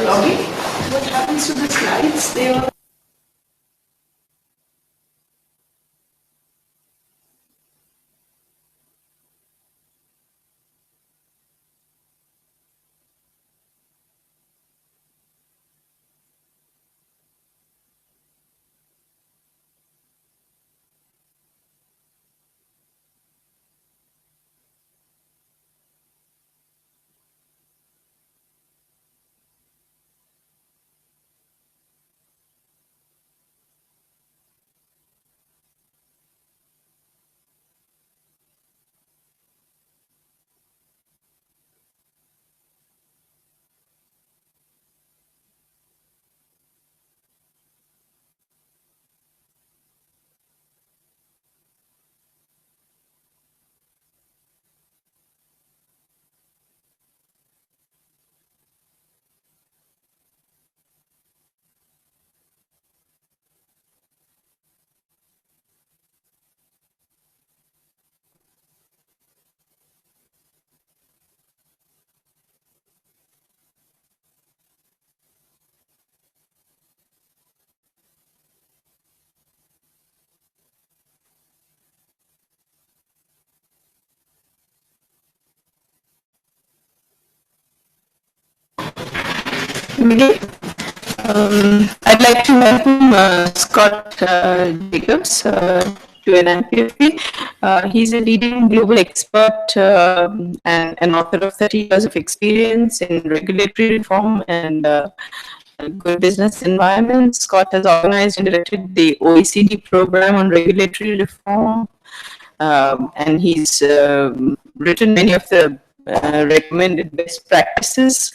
Login, what happens to the slides? They are I'd like to welcome Scott Jacobs to NIPFP. He's a leading global expert and an author of 30 years of experience in regulatory reform and good business environment. Scott has organized and directed the OECD program on regulatory reform, and he's written many of the recommended best practices.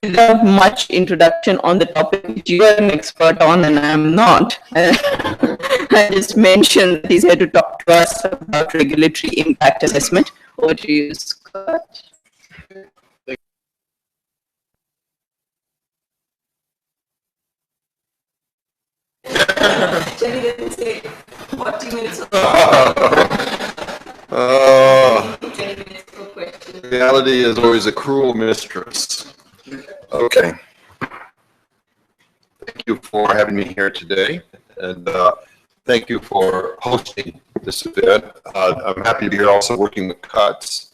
Without much introduction on the topic which you are an expert on and I am not, I just mentioned that he's here to talk to us about regulatory impact assessment. Over to you, Scott. Jenny didn't say 40 minutes. Reality is always a cruel mistress. Okay. Thank you for having me here today, and thank you for hosting this event. I'm happy to be here also working with CUTS,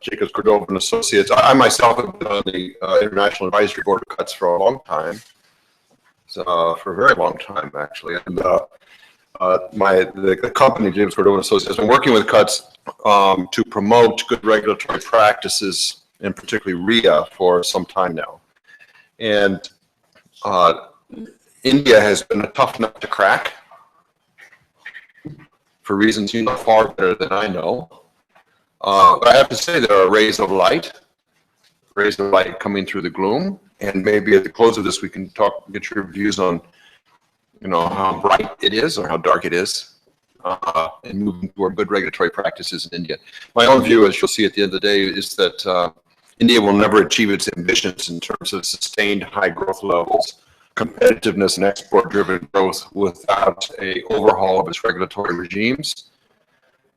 Jacobs, Cordova and Associates. I myself have been on the International Advisory Board of CUTS for a long time, for a very long time actually. And the company, Jacobs, Cordova and Associates, has been working with CUTS to promote good regulatory practices, and particularly RIA, for some time now. And India has been a tough nut to crack for reasons you know far better than I know. But I have to say there are rays of light coming through the gloom. And maybe at the close of this, we can get your views on, how bright it is or how dark it is, and moving toward good regulatory practices in India. My own view, as you'll see at the end of the day, is that India will never achieve its ambitions in terms of sustained high growth levels, competitiveness, and export-driven growth without an overhaul of its regulatory regimes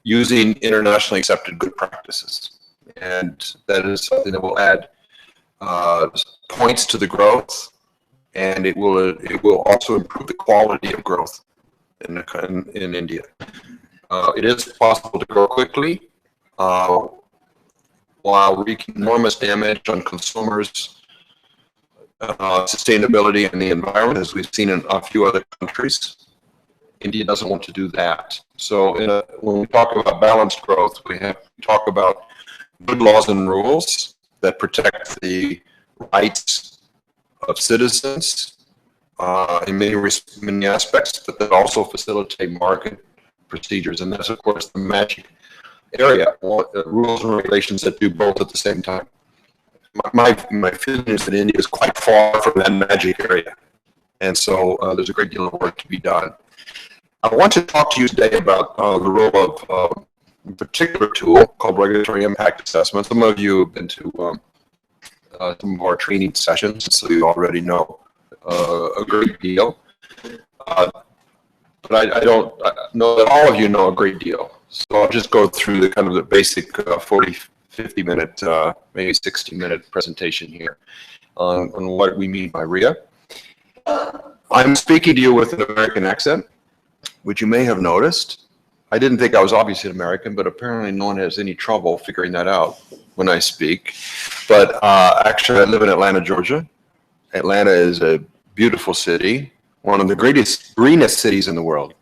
using internationally accepted good practices. And that is something that will add points to the growth, and it will also improve the quality of growth in India. It is possible to grow quickly while wreaking enormous damage on consumers, sustainability, and the environment, as we've seen in a few other countries. India doesn't want to do that. So when we talk about balanced growth, we talk about good laws and rules that protect the rights of citizens in many aspects, but that also facilitate market procedures. And that's, of course, the magic area, rules and regulations that do both at the same time. My feeling is that India is quite far from that magic area. And so there's a great deal of work to be done. I want to talk to you today about the role of a particular tool called regulatory impact assessment. Some of you have been to some of our training sessions, so you already know a great deal. But I don't know that all of you know a great deal. So I'll just go through the kind of the basic 40, 50 minute, maybe 60-minute presentation here on what we mean by RIA. I'm speaking to you with an American accent, which you may have noticed. I didn't think I was obviously an American, but apparently no one has any trouble figuring that out when I speak. But actually, I live in Atlanta, Georgia. Atlanta is a beautiful city, one of the greenest cities in the world.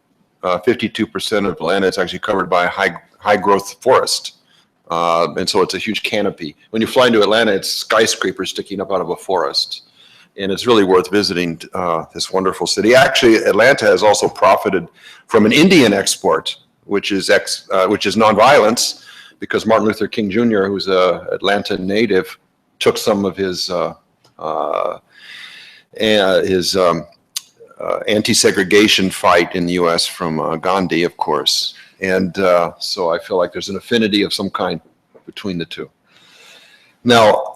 52% of Atlanta is actually covered by a high growth forest. And so it's a huge canopy. When you fly into Atlanta, it's skyscrapers sticking up out of a forest. And it's really worth visiting this wonderful city. Actually, Atlanta has also profited from an Indian export, which is nonviolence, because Martin Luther King Jr., who's a Atlanta native, took some of his anti-segregation fight in the U.S. from Gandhi, of course. And so I feel like there's an affinity of some kind between the two. Now,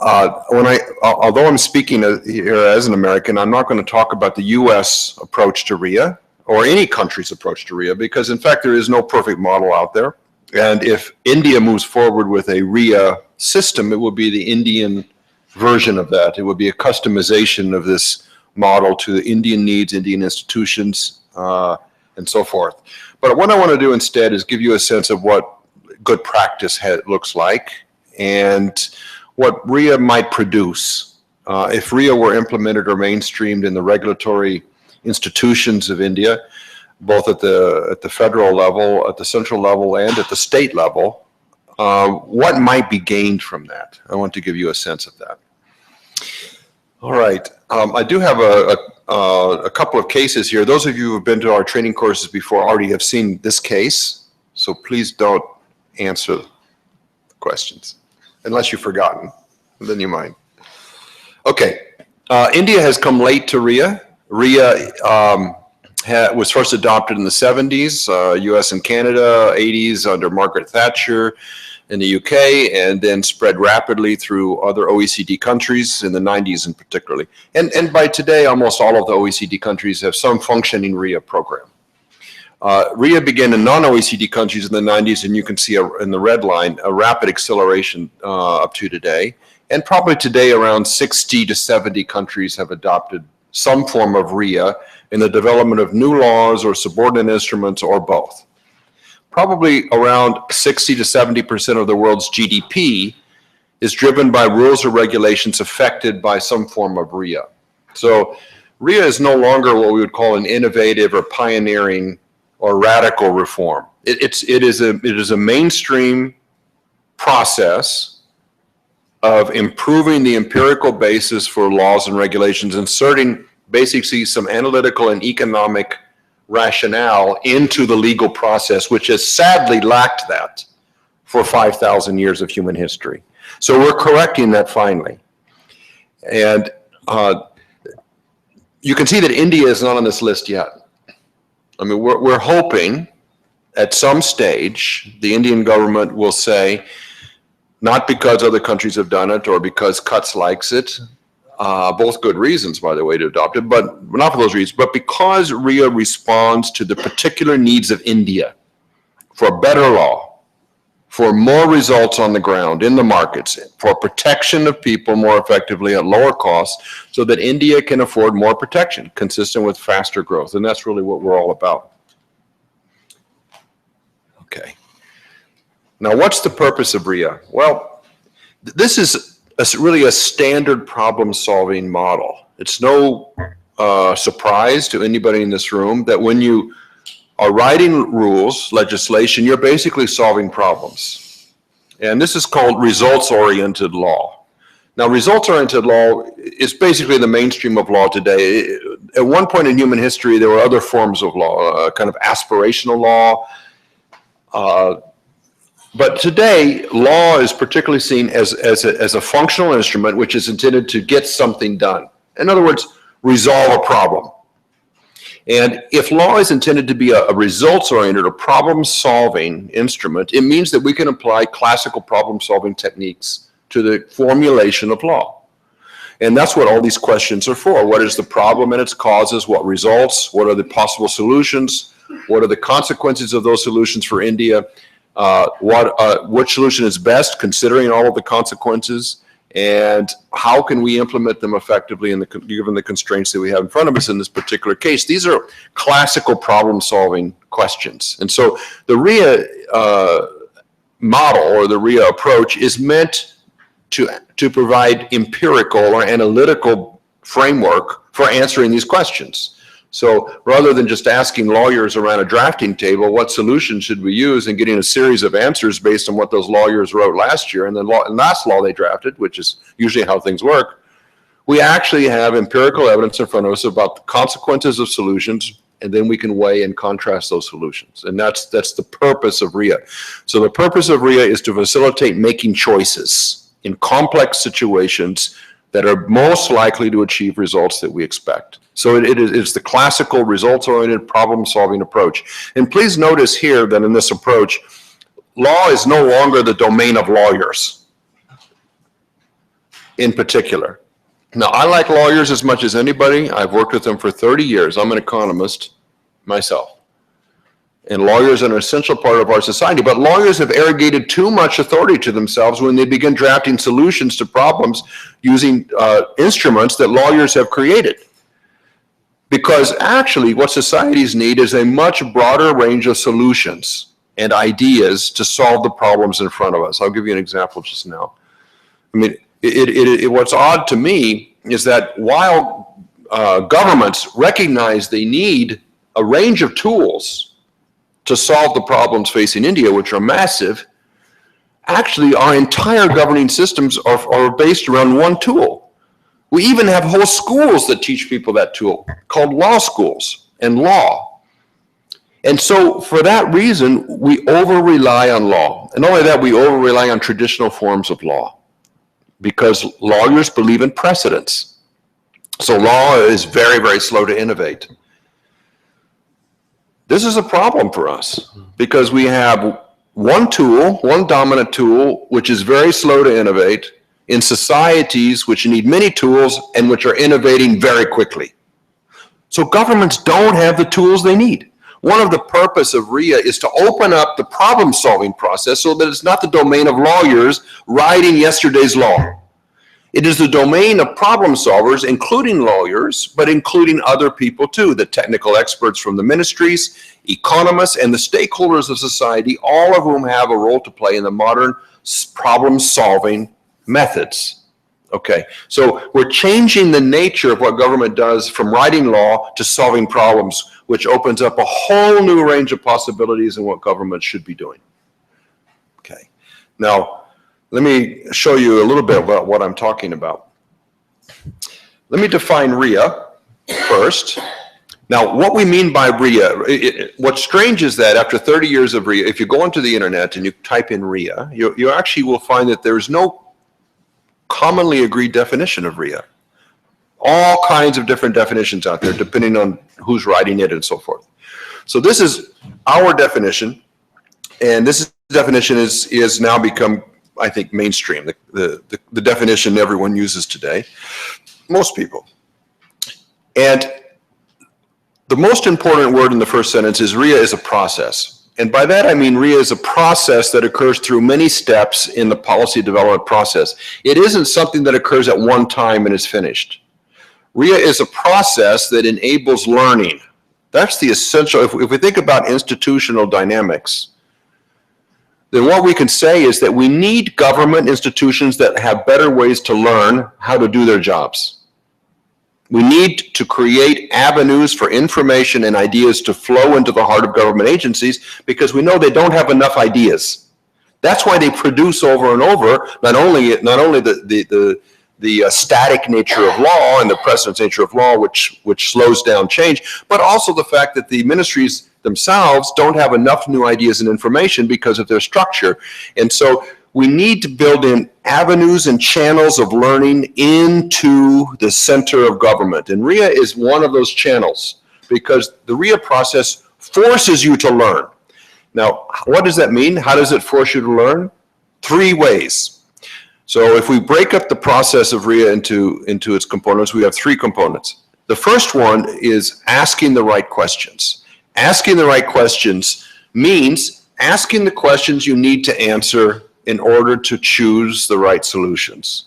although I'm speaking here as an American, I'm not going to talk about the U.S. approach to RIA or any country's approach to RIA, because in fact there is no perfect model out there. And if India moves forward with a RIA system, it will be the Indian version of that. It would be a customization of this model to the Indian needs, Indian institutions, and so forth. But what I want to do instead is give you a sense of what good practice looks like and what RIA might produce. If RIA were implemented or mainstreamed in the regulatory institutions of India, both at the federal level, at the central level, and at the state level, what might be gained from that? I want to give you a sense of that. All right. I do have a couple of cases here. Those of you who have been to our training courses before already have seen this case, so please don't answer questions unless you've forgotten, then you might. Okay. India has come late to RIA. RIA was first adopted in the 70s, US and Canada, 80s under Margaret Thatcher in the UK, and then spread rapidly through other OECD countries in the 90s in particularly. And by today, almost all of the OECD countries have some functioning RIA program. RIA began in non-OECD countries in the 90s, and you can see in the red line a rapid acceleration up to today. And probably today around 60 to 70 countries have adopted some form of RIA in the development of new laws or subordinate instruments or both. Probably around 60 to 70% of the world's GDP is driven by rules or regulations affected by some form of RIA. So RIA is no longer what we would call an innovative or pioneering or radical reform. It is a mainstream process of improving the empirical basis for laws and regulations, inserting basically some analytical and economic rationale into the legal process, which has sadly lacked that for 5,000 years of human history. So we're correcting that finally. And you can see that India is not on this list yet. I mean, we're hoping at some stage the Indian government will say, not because other countries have done it or because Cuts likes it, both good reasons, by the way, to adopt it, but not for those reasons, but because RIA responds to the particular needs of India for better law, for more results on the ground in the markets, for protection of people more effectively at lower costs, so that India can afford more protection consistent with faster growth. And that's really what we're all about. Okay. Now, what's the purpose of RIA? Well, this is really a standard problem-solving model. It's no surprise to anybody in this room that when you are writing rules, legislation, you're basically solving problems. And this is called results-oriented law. Now, results-oriented law is basically the mainstream of law today. At one point in human history, there were other forms of law, kind of aspirational law. But today, law is particularly seen as a functional instrument which is intended to get something done. In other words, resolve a problem. And if law is intended to be a results-oriented or problem-solving instrument, it means that we can apply classical problem-solving techniques to the formulation of law. And that's what all these questions are for. What is the problem and its causes? What results? What are the possible solutions? What are the consequences of those solutions for India? which solution is best, considering all of the consequences, and how can we implement them effectively given the constraints that we have in front of us in this particular case. These are classical problem-solving questions. And so the RIA model, or the RIA approach, is meant to provide empirical or analytical framework for answering these questions. So rather than just asking lawyers around a drafting table, what solution should we use, and getting a series of answers based on what those lawyers wrote last year and the last law they drafted, which is usually how things work, we actually have empirical evidence in front of us about the consequences of solutions, and then we can weigh and contrast those solutions. And that's the purpose of RIA. So the purpose of RIA is to facilitate making choices in complex situations that are most likely to achieve results that we expect. So it's the classical results-oriented problem-solving approach. And please notice here that in this approach, law is no longer the domain of lawyers in particular. Now, I like lawyers as much as anybody. I've worked with them for 30 years. I'm an economist myself. And lawyers are an essential part of our society. But lawyers have arrogated too much authority to themselves when they begin drafting solutions to problems using instruments that lawyers have created. Because actually what societies need is a much broader range of solutions and ideas to solve the problems in front of us. I'll give you an example just now. I mean, what's odd to me is that while governments recognize they need a range of tools to solve the problems facing India, which are massive, actually our entire governing systems are based around one tool. We even have whole schools that teach people that tool, called law schools and law. And so for that reason, we over-rely on law. And not only that, we over-rely on traditional forms of law, because lawyers believe in precedents. So law is very, very slow to innovate. This is a problem for us, because we have one tool, one dominant tool, which is very slow to innovate, in societies which need many tools and which are innovating very quickly. So governments don't have the tools they need. One of the purpose of RIA is to open up the problem-solving process so that it's not the domain of lawyers writing yesterday's law. It is the domain of problem solvers, including lawyers, but including other people too, the technical experts from the ministries, economists, and the stakeholders of society, all of whom have a role to play in the modern problem-solving methods. Okay, so we're changing the nature of what government does from writing law to solving problems, which opens up a whole new range of possibilities in what government should be doing. Okay, now let me show you a little bit about what I'm talking about. Let me define RIA first. Now, what we mean by RIA, what's strange is that after 30 years of RIA, if you go onto the internet and you type in RIA, you actually will find that there's no commonly agreed definition of RIA. All kinds of different definitions out there, depending on who's writing it and so forth. So this is our definition, and this definition is now become, I think, mainstream, the definition everyone uses today, most people. And the most important word in the first sentence is RIA is a process. And by that I mean RIA is a process that occurs through many steps in the policy development process. It isn't something that occurs at one time and is finished. RIA is a process that enables learning. That's the essential. If we think about institutional dynamics, then what we can say is that we need government institutions that have better ways to learn how to do their jobs. We need to create avenues for information and ideas to flow into the heart of government agencies, because we know they don't have enough ideas. That's why they produce over and over, not only the static nature of law and the precedence nature of law, which slows down change, but also the fact that the ministries themselves don't have enough new ideas and information because of their structure. And so we need to build in avenues and channels of learning into the center of government. And RIA is one of those channels, because the RIA process forces you to learn. Now, what does that mean? How does it force you to learn? 3 ways. So if we break up the process of RIA into its components, we have 3 components. The first one is asking the right questions. Asking the right questions means asking the questions you need to answer in order to choose the right solutions.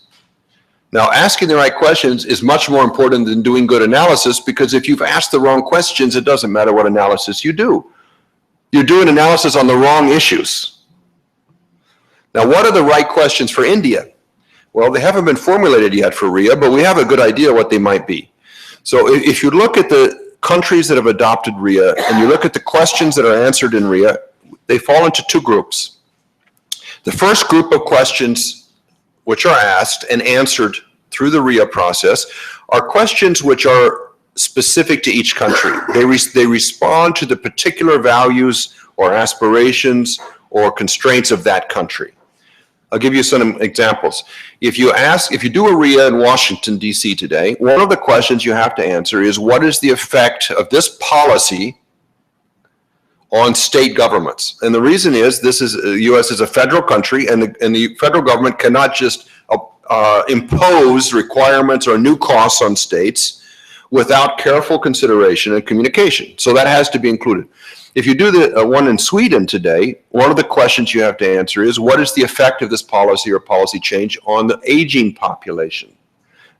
Now, asking the right questions is much more important than doing good analysis, because if you've asked the wrong questions, it doesn't matter what analysis you do. You're doing analysis on the wrong issues. Now, what are the right questions for India? Well, they haven't been formulated yet for RIA, but we have a good idea what they might be. So if you look at the countries that have adopted RIA and you look at the questions that are answered in RIA, they fall into two groups. The first group of questions which are asked and answered through the RIA process are questions which are specific to each country. They respond to the particular values or aspirations or constraints of that country. I'll give you some examples. If you do a RIA in Washington, D.C. today, one of the questions you have to answer is, what is the effect of this policy on state governments? And the reason is, the U.S. is a federal country, and the federal government cannot just impose requirements or new costs on states without careful consideration and communication. So that has to be included. If you do the one in Sweden today, one of the questions you have to answer is, what is the effect of this policy or policy change on the aging population?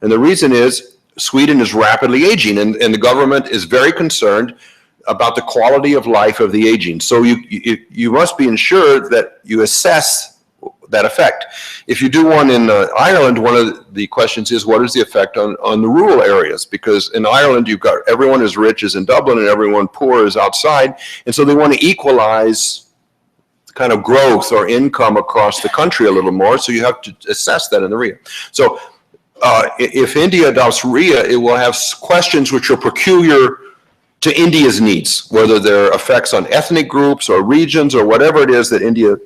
And the reason is, Sweden is rapidly aging, and the government is very concerned about the quality of life of the aging. So you must be ensured that you assess that effect. If you do one in Ireland, one of the questions is, what is the effect on the rural areas? Because in Ireland, you've got everyone is rich is in Dublin and everyone poor is outside. And so they want to equalize kind of growth or income across the country a little more. So you have to assess that in the RIA. So if India adopts RIA, it will have questions which are peculiar to India's needs, whether they're effects on ethnic groups or regions or whatever it is that India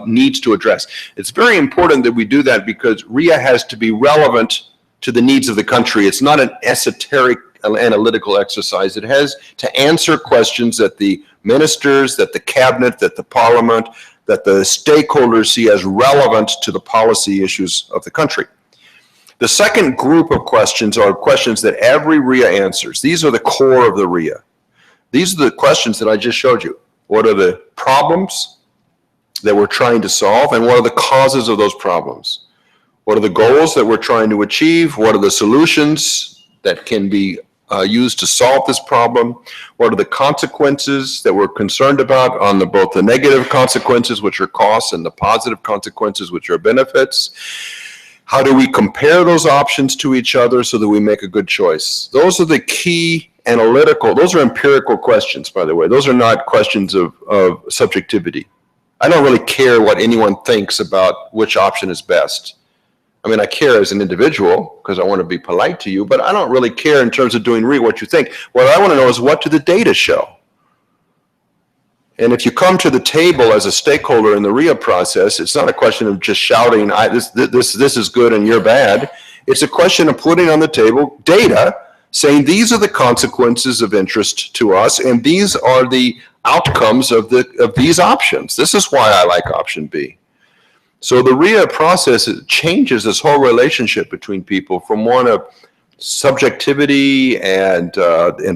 needs to address. It's very important that we do that, because RIA has to be relevant to the needs of the country. It's not an esoteric analytical exercise. It has to answer questions that the ministers, that the cabinet, that the parliament, that the stakeholders see as relevant to the policy issues of the country. The second group of questions are questions that every RIA answers. These are the core of the RIA. These are the questions that I just showed you. What are the problems that we're trying to solve, and what are the causes of those problems? What are the goals that we're trying to achieve? What are the solutions that can be used to solve this problem? What are the consequences that we're concerned about, on both the negative consequences, which are costs, and the positive consequences, which are benefits? How do we compare those options to each other so that we make a good choice? Those are the key analytical, those are empirical questions, by the way. Those are not questions of subjectivity. I don't really care what anyone thinks about which option is best. I mean, I care as an individual because I want to be polite to you, but I don't really care in terms of doing RIA what you think. What I want to know is, what do the data show? And if you come to the table as a stakeholder in the RIA process, it's not a question of just shouting, this is good and you're bad. It's a question of putting on the table data, saying these are the consequences of interest to us, and these are the outcomes of these options. This is why I like option B. So the RIA process changes this whole relationship between people from one of subjectivity and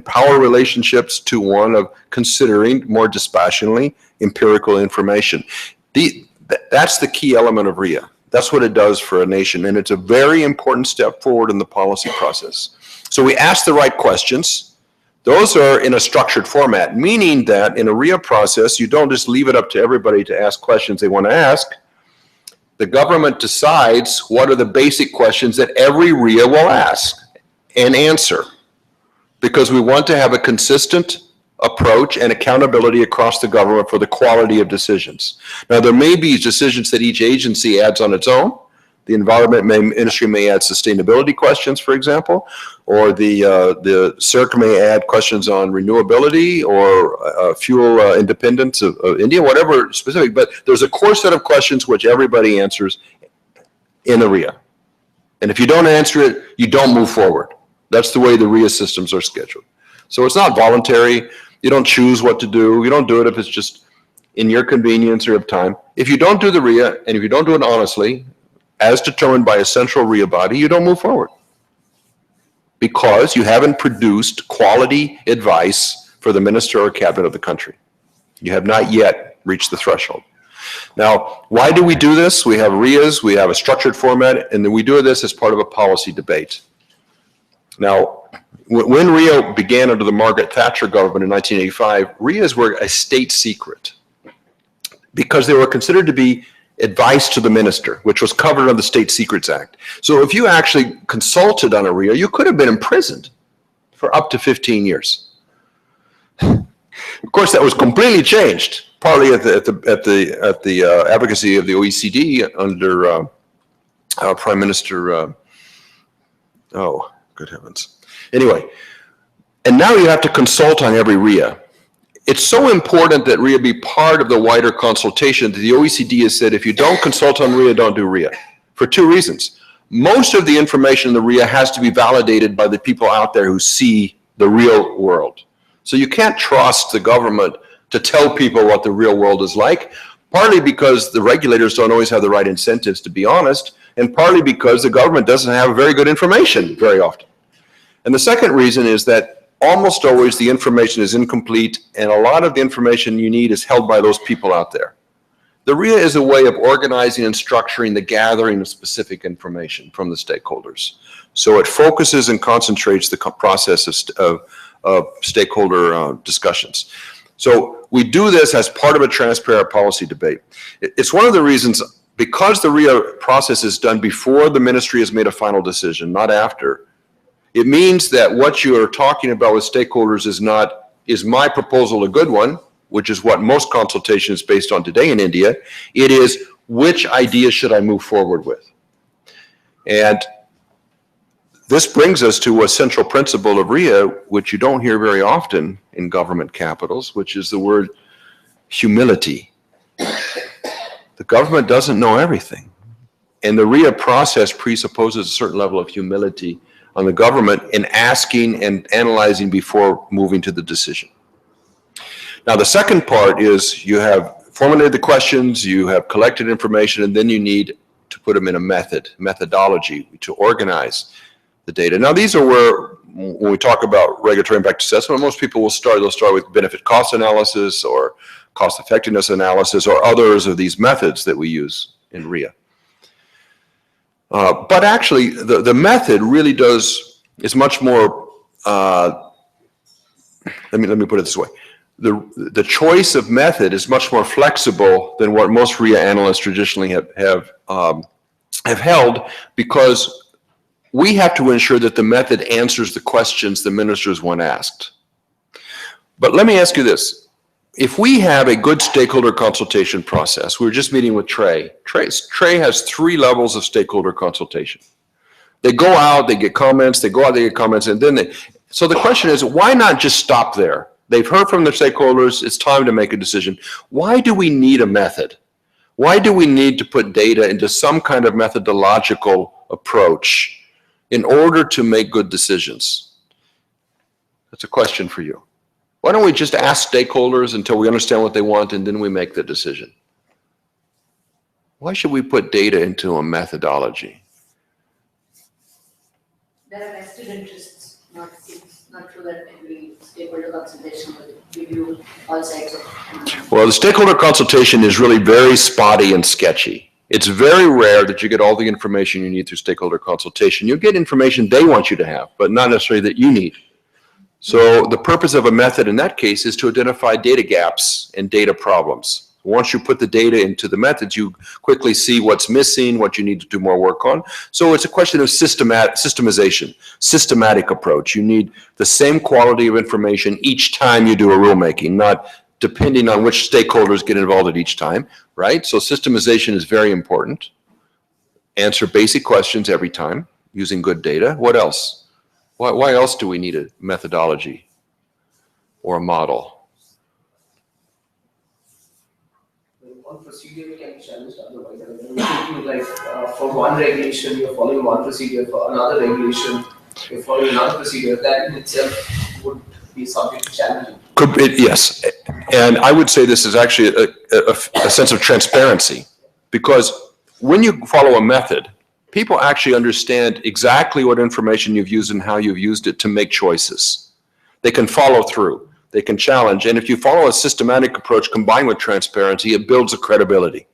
power relationships to one of considering more dispassionately empirical information. That's the key element of RIA. That's what it does for a nation, and it's a very important step forward in the policy process. So we ask the right questions. Those are in a structured format, meaning that in a RIA process, you don't just leave it up to everybody to ask questions they want to ask. The government decides what are the basic questions that every RIA will ask and answer, because we want to have a consistent approach and accountability across the government for the quality of decisions. Now, there may be decisions that each agency adds on its own. The environment industry may add sustainability questions, for example, or the CERC may add questions on renewability or fuel independence of India, whatever specific. But there's a core set of questions which everybody answers in the RIA. And if you don't answer it, you don't move forward. That's the way the RIA systems are scheduled. So it's not voluntary. You don't choose what to do. You don't do it if it's just in your convenience or of time. If you don't do the RIA, and if you don't do it honestly, as determined by a central RIA body, you don't move forward, because you haven't produced quality advice for the minister or cabinet of the country. You have not yet reach the threshold. Now, why do we do this? We have RIAs, we have a structured format, and then we do this as part of a policy debate. Now, when RIA began under the Margaret Thatcher government in 1985, RIAs were a state secret because they were considered to be advice to the minister, which was covered under the State Secrets Act. So if you actually consulted on a RIA, you could have been imprisoned for up to 15 years. Of course, that was completely changed, partly at the advocacy of the OECD under Prime Minister, oh, good heavens. Anyway, and now you have to consult on every RIA. It's so important that RIA be part of the wider consultation that the OECD has said if you don't consult on RIA, don't do RIA, for two reasons. Most of the information in the RIA has to be validated by the people out there who see the real world. So you can't trust the government to tell people what the real world is like, partly because the regulators don't always have the right incentives, to be honest, and partly because the government doesn't have very good information very often. And the second reason is that almost always the information is incomplete, and a lot of the information you need is held by those people out there. The RIA is a way of organizing and structuring the gathering of specific information from the stakeholders. So it focuses and concentrates the process of stakeholder discussions. So we do this as part of a transparent policy debate. It's one of the reasons, because the RIA process is done before the ministry has made a final decision, not after. It means that what you are talking about with stakeholders is my proposal a good one, which is what most consultation is based on today in India. It is, which idea should I move forward with? And this brings us to a central principle of RIA, which you don't hear very often in government capitals, which is the word humility. The government doesn't know everything. And the RIA process presupposes a certain level of humility on the government in asking and analyzing before moving to the decision. Now, the second part is you have formulated the questions, you have collected information, and then you need to put them in a methodology to organize the data. Now, these are where, when we talk about regulatory impact assessment, most people will they'll start with benefit cost analysis or cost effectiveness analysis or others of these methods that we use in RIA. But actually, the method really is much more, let me put it this way. The choice of method is much more flexible than what most RIA analysts traditionally have held, because we have to ensure that the method answers the questions the ministers want asked. But let me ask you this. If we have a good stakeholder consultation process, we were just meeting with Trey. Trey has 3 levels of stakeholder consultation. They go out, they get comments, they go out, they get comments, and then so the question is, why not just stop there? They've heard from their stakeholders, it's time to make a decision. Why do we need a method? Why do we need to put data into some kind of methodological approach in order to make good decisions? That's a question for you. Why don't we just ask stakeholders until we understand what they want and then we make the decision? Why should we put data into a methodology? There are vested interests, not true that every stakeholder consultation will give you all sides of. Well, the stakeholder consultation is really very spotty and sketchy. It's very rare that you get all the information you need through stakeholder consultation. You get information they want you to have, but not necessarily that you need. So the purpose of a method in that case is to identify data gaps and data problems. Once you put the data into the methods, you quickly see what's missing, what you need to do more work on. So it's a question of systemization, systematic approach. You need the same quality of information each time you do a rulemaking, not depending on which stakeholders get involved at each time, right? So systemization is very important. Answer basic questions every time using good data. What else? Why else do we need a methodology or a model? One procedure can be challenged otherwise. Like for one regulation, you're following one procedure. For another regulation, you're following another procedure. That in itself would be subject to challenging. Could be, yes. And I would say this is actually a sense of transparency, because when you follow a method, people actually understand exactly what information you've used and how you've used it to make choices. They can follow through. They can challenge. And if you follow a systematic approach combined with transparency, it builds a credibility.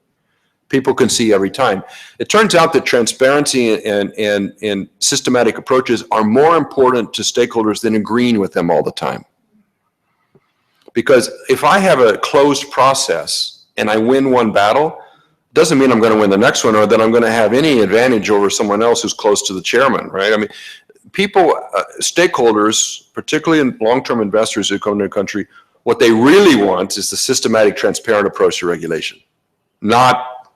People can see every time. It turns out that transparency and systematic approaches are more important to stakeholders than agreeing with them all the time. Because if I have a closed process and I win one battle, doesn't mean I'm going to win the next one or that I'm going to have any advantage over someone else who's close to the chairman, right? I mean, people, stakeholders, particularly in long-term investors who come to a country, what they really want is the systematic, transparent approach to regulation, not,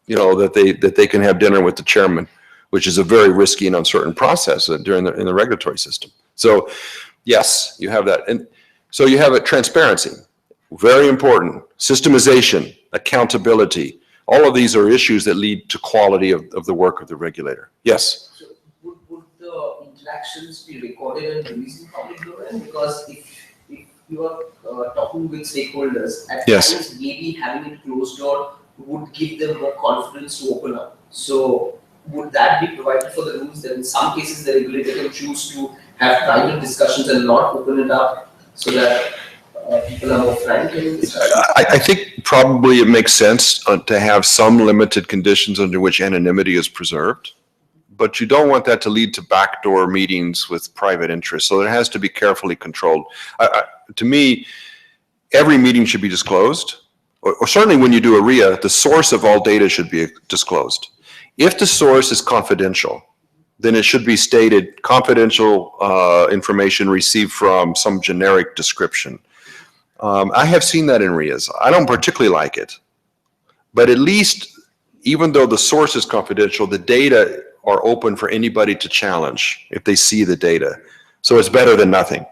you know, that they can have dinner with the chairman, which is a very risky and uncertain process in the regulatory system. So, yes, you have that, and so you have a transparency, very important, systemization, accountability. All of these are issues that lead to quality of the work of the regulator. Yes. So would the interactions be recorded and released in public domain? Because if you are talking with stakeholders, at times maybe having it closed door would give them more confidence to open up. So would that be provided for the rules that in some cases the regulator can choose to have private discussions and not open it up so that people are more frank in discussion? I think probably it makes sense to have some limited conditions under which anonymity is preserved, but you don't want that to lead to backdoor meetings with private interests. So it has to be carefully controlled. To me, every meeting should be disclosed, or certainly when you do a RIA, the source of all data should be disclosed. If the source is confidential, then it should be stated confidential information received from some generic description. I have seen that in RIAs. I don't particularly like it, but at least even though the source is confidential, the data are open for anybody to challenge if they see the data. So it's better than nothing.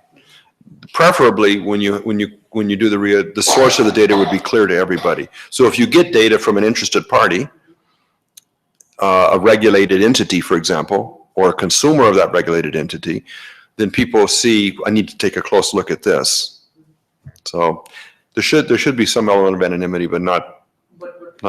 Preferably when you do the RIA, the source of the data would be clear to everybody. So if you get data from an interested party, a regulated entity, for example, or a consumer of that regulated entity, then people see, I need to take a close look at this. So there should be some element of anonymity, but not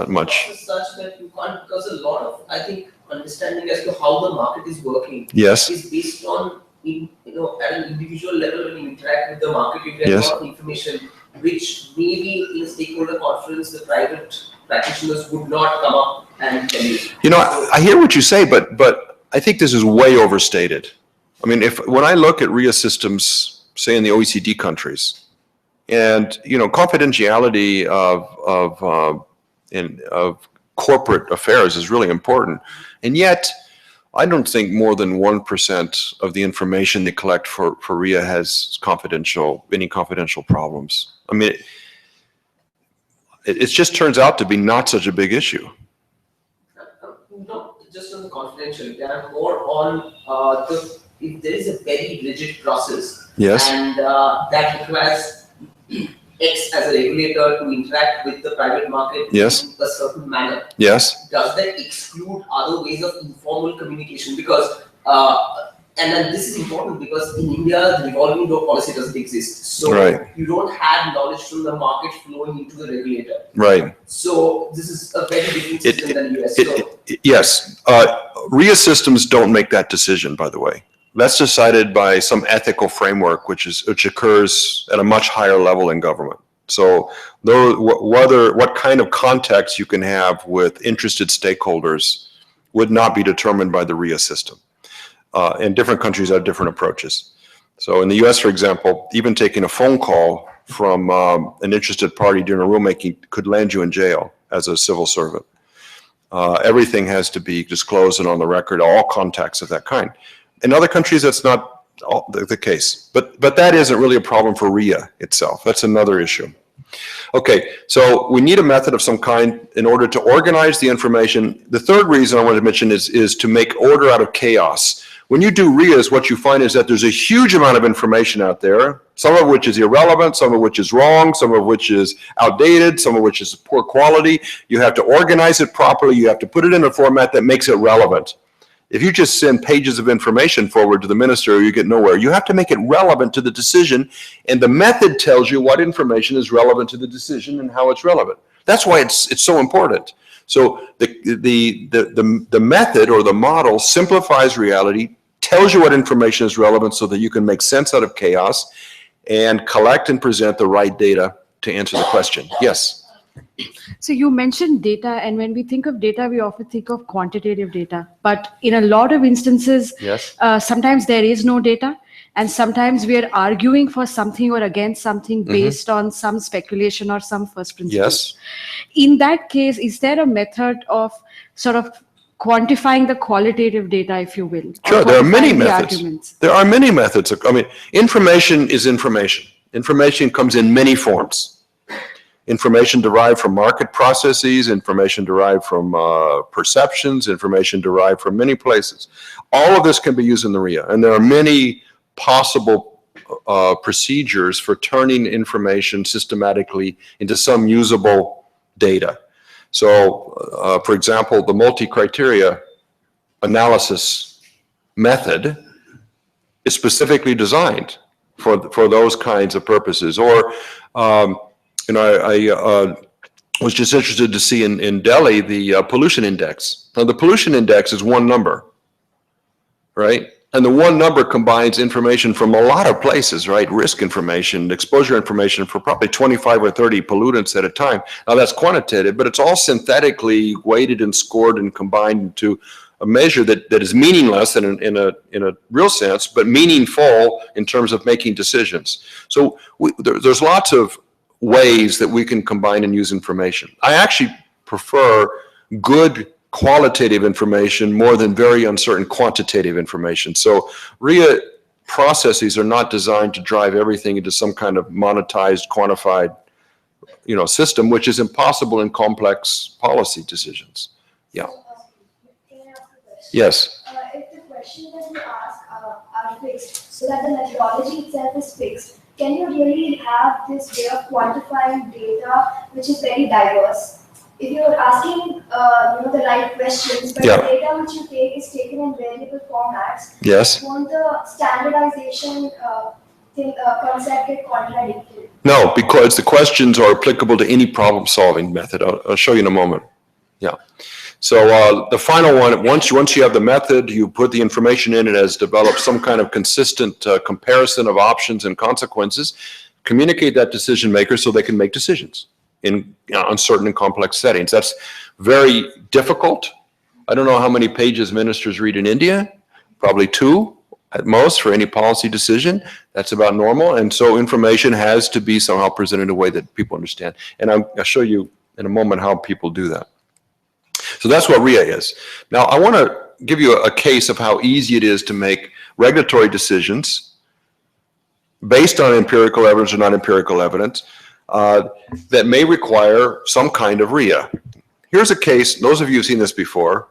much. Such that you can't, because a lot of, I think, understanding as to how the market is working is based on, at an individual level when you interact with the market, you get a lot of information which maybe in a stakeholder conference the private practitioners would not come up and tell you. You know, I hear what you say, but I think this is way overstated. I mean, when I look at RIA systems, say in the OECD countries, and confidentiality of corporate affairs is really important, and yet I don't think more than 1% of the information they collect for RIA has any confidential problems. I mean, it just turns out to be not such a big issue. Not just on the confidentiality, there are more on if there is a very rigid process, and that requires X as a regulator to interact with the private market in a certain manner. Does that exclude other ways of informal communication? Because and then this is important because in India the revolving door policy doesn't exist. So you don't have knowledge from the market flowing into the regulator. So this is a very different system than the US. RIA systems don't make that decision, by the way. That's decided by some ethical framework, which occurs at a much higher level in government. So what kind of context you can have with interested stakeholders would not be determined by the RIA system. And different countries have different approaches. So in the US, for example, even taking a phone call from an interested party during a rulemaking could land you in jail as a civil servant. Everything has to be disclosed and on the record, all contacts of that kind. In other countries, that's not the case, but that isn't really a problem for RIA itself. That's another issue. Okay, so we need a method of some kind in order to organize the information. The third reason I wanted to mention is to make order out of chaos. When you do RIAs, what you find is that there's a huge amount of information out there, some of which is irrelevant, some of which is wrong, some of which is outdated, some of which is poor quality. You have to organize it properly. You have to put it in a format that makes it relevant. If you just send pages of information forward to the minister, you get nowhere. You have to make it relevant to the decision, and the method tells you what information is relevant to the decision and how it's relevant. That's why it's so important. So the method or the model simplifies reality, tells you what information is relevant so that you can make sense out of chaos, and collect and present the right data to answer the question. Yes. So you mentioned data, and when we think of data, we often think of quantitative data. But in a lot of instances, Yes. sometimes there is no data, and sometimes we are arguing for something or against something based on some speculation or some first principles. Yes. In that case, is there a method of sort of quantifying the qualitative data, if you will? or Sure, there are many quantifying the methods. arguments? There are many methods. I mean, information is information. Information comes in many forms. Information derived from market processes, information derived from perceptions, information derived from many places. All of this can be used in the RIA, and there are many possible procedures for turning information systematically into some usable data. So, for example, the multi-criteria analysis method is specifically designed for those kinds of purposes. Or, I was just interested to see in Delhi the pollution index. Now, the pollution index is one number, right? And the one number combines information from a lot of places, right? Risk information, exposure information for probably 25 or 30 pollutants at a time. Now, that's quantitative, but it's all synthetically weighted and scored and combined into a measure that is meaningless in a real sense, but meaningful in terms of making decisions. So there's lots of ways that we can combine and use information. I actually prefer good qualitative information more than very uncertain quantitative information. So RIA processes are not designed to drive everything into some kind of monetized, quantified, system, which is impossible in complex policy decisions. Yeah. Can I ask a question? Yes. If the questions that you ask are fixed, so that the methodology itself is fixed, can you really have this way of quantifying data which is very diverse? If you're asking, the right questions, but Yeah. the data which you take is taken in variable formats, Yes. won't the standardization concept get contradicted? No, because the questions are applicable to any problem-solving method. I'll show you in a moment. Yeah. So the final one, once you have the method, you put the information in, it has developed some kind of consistent comparison of options and consequences, communicate that decision maker so they can make decisions in uncertain and complex settings. That's very difficult. I don't know how many pages ministers read in India, probably 2 at most for any policy decision. That's about normal. And so information has to be somehow presented in a way that people understand. And I'll show you in a moment how people do that. So that's what RIA is. Now, I want to give you a case of how easy it is to make regulatory decisions based on empirical evidence or non-empirical evidence that may require some kind of RIA. Here's a case, those of you who've seen this before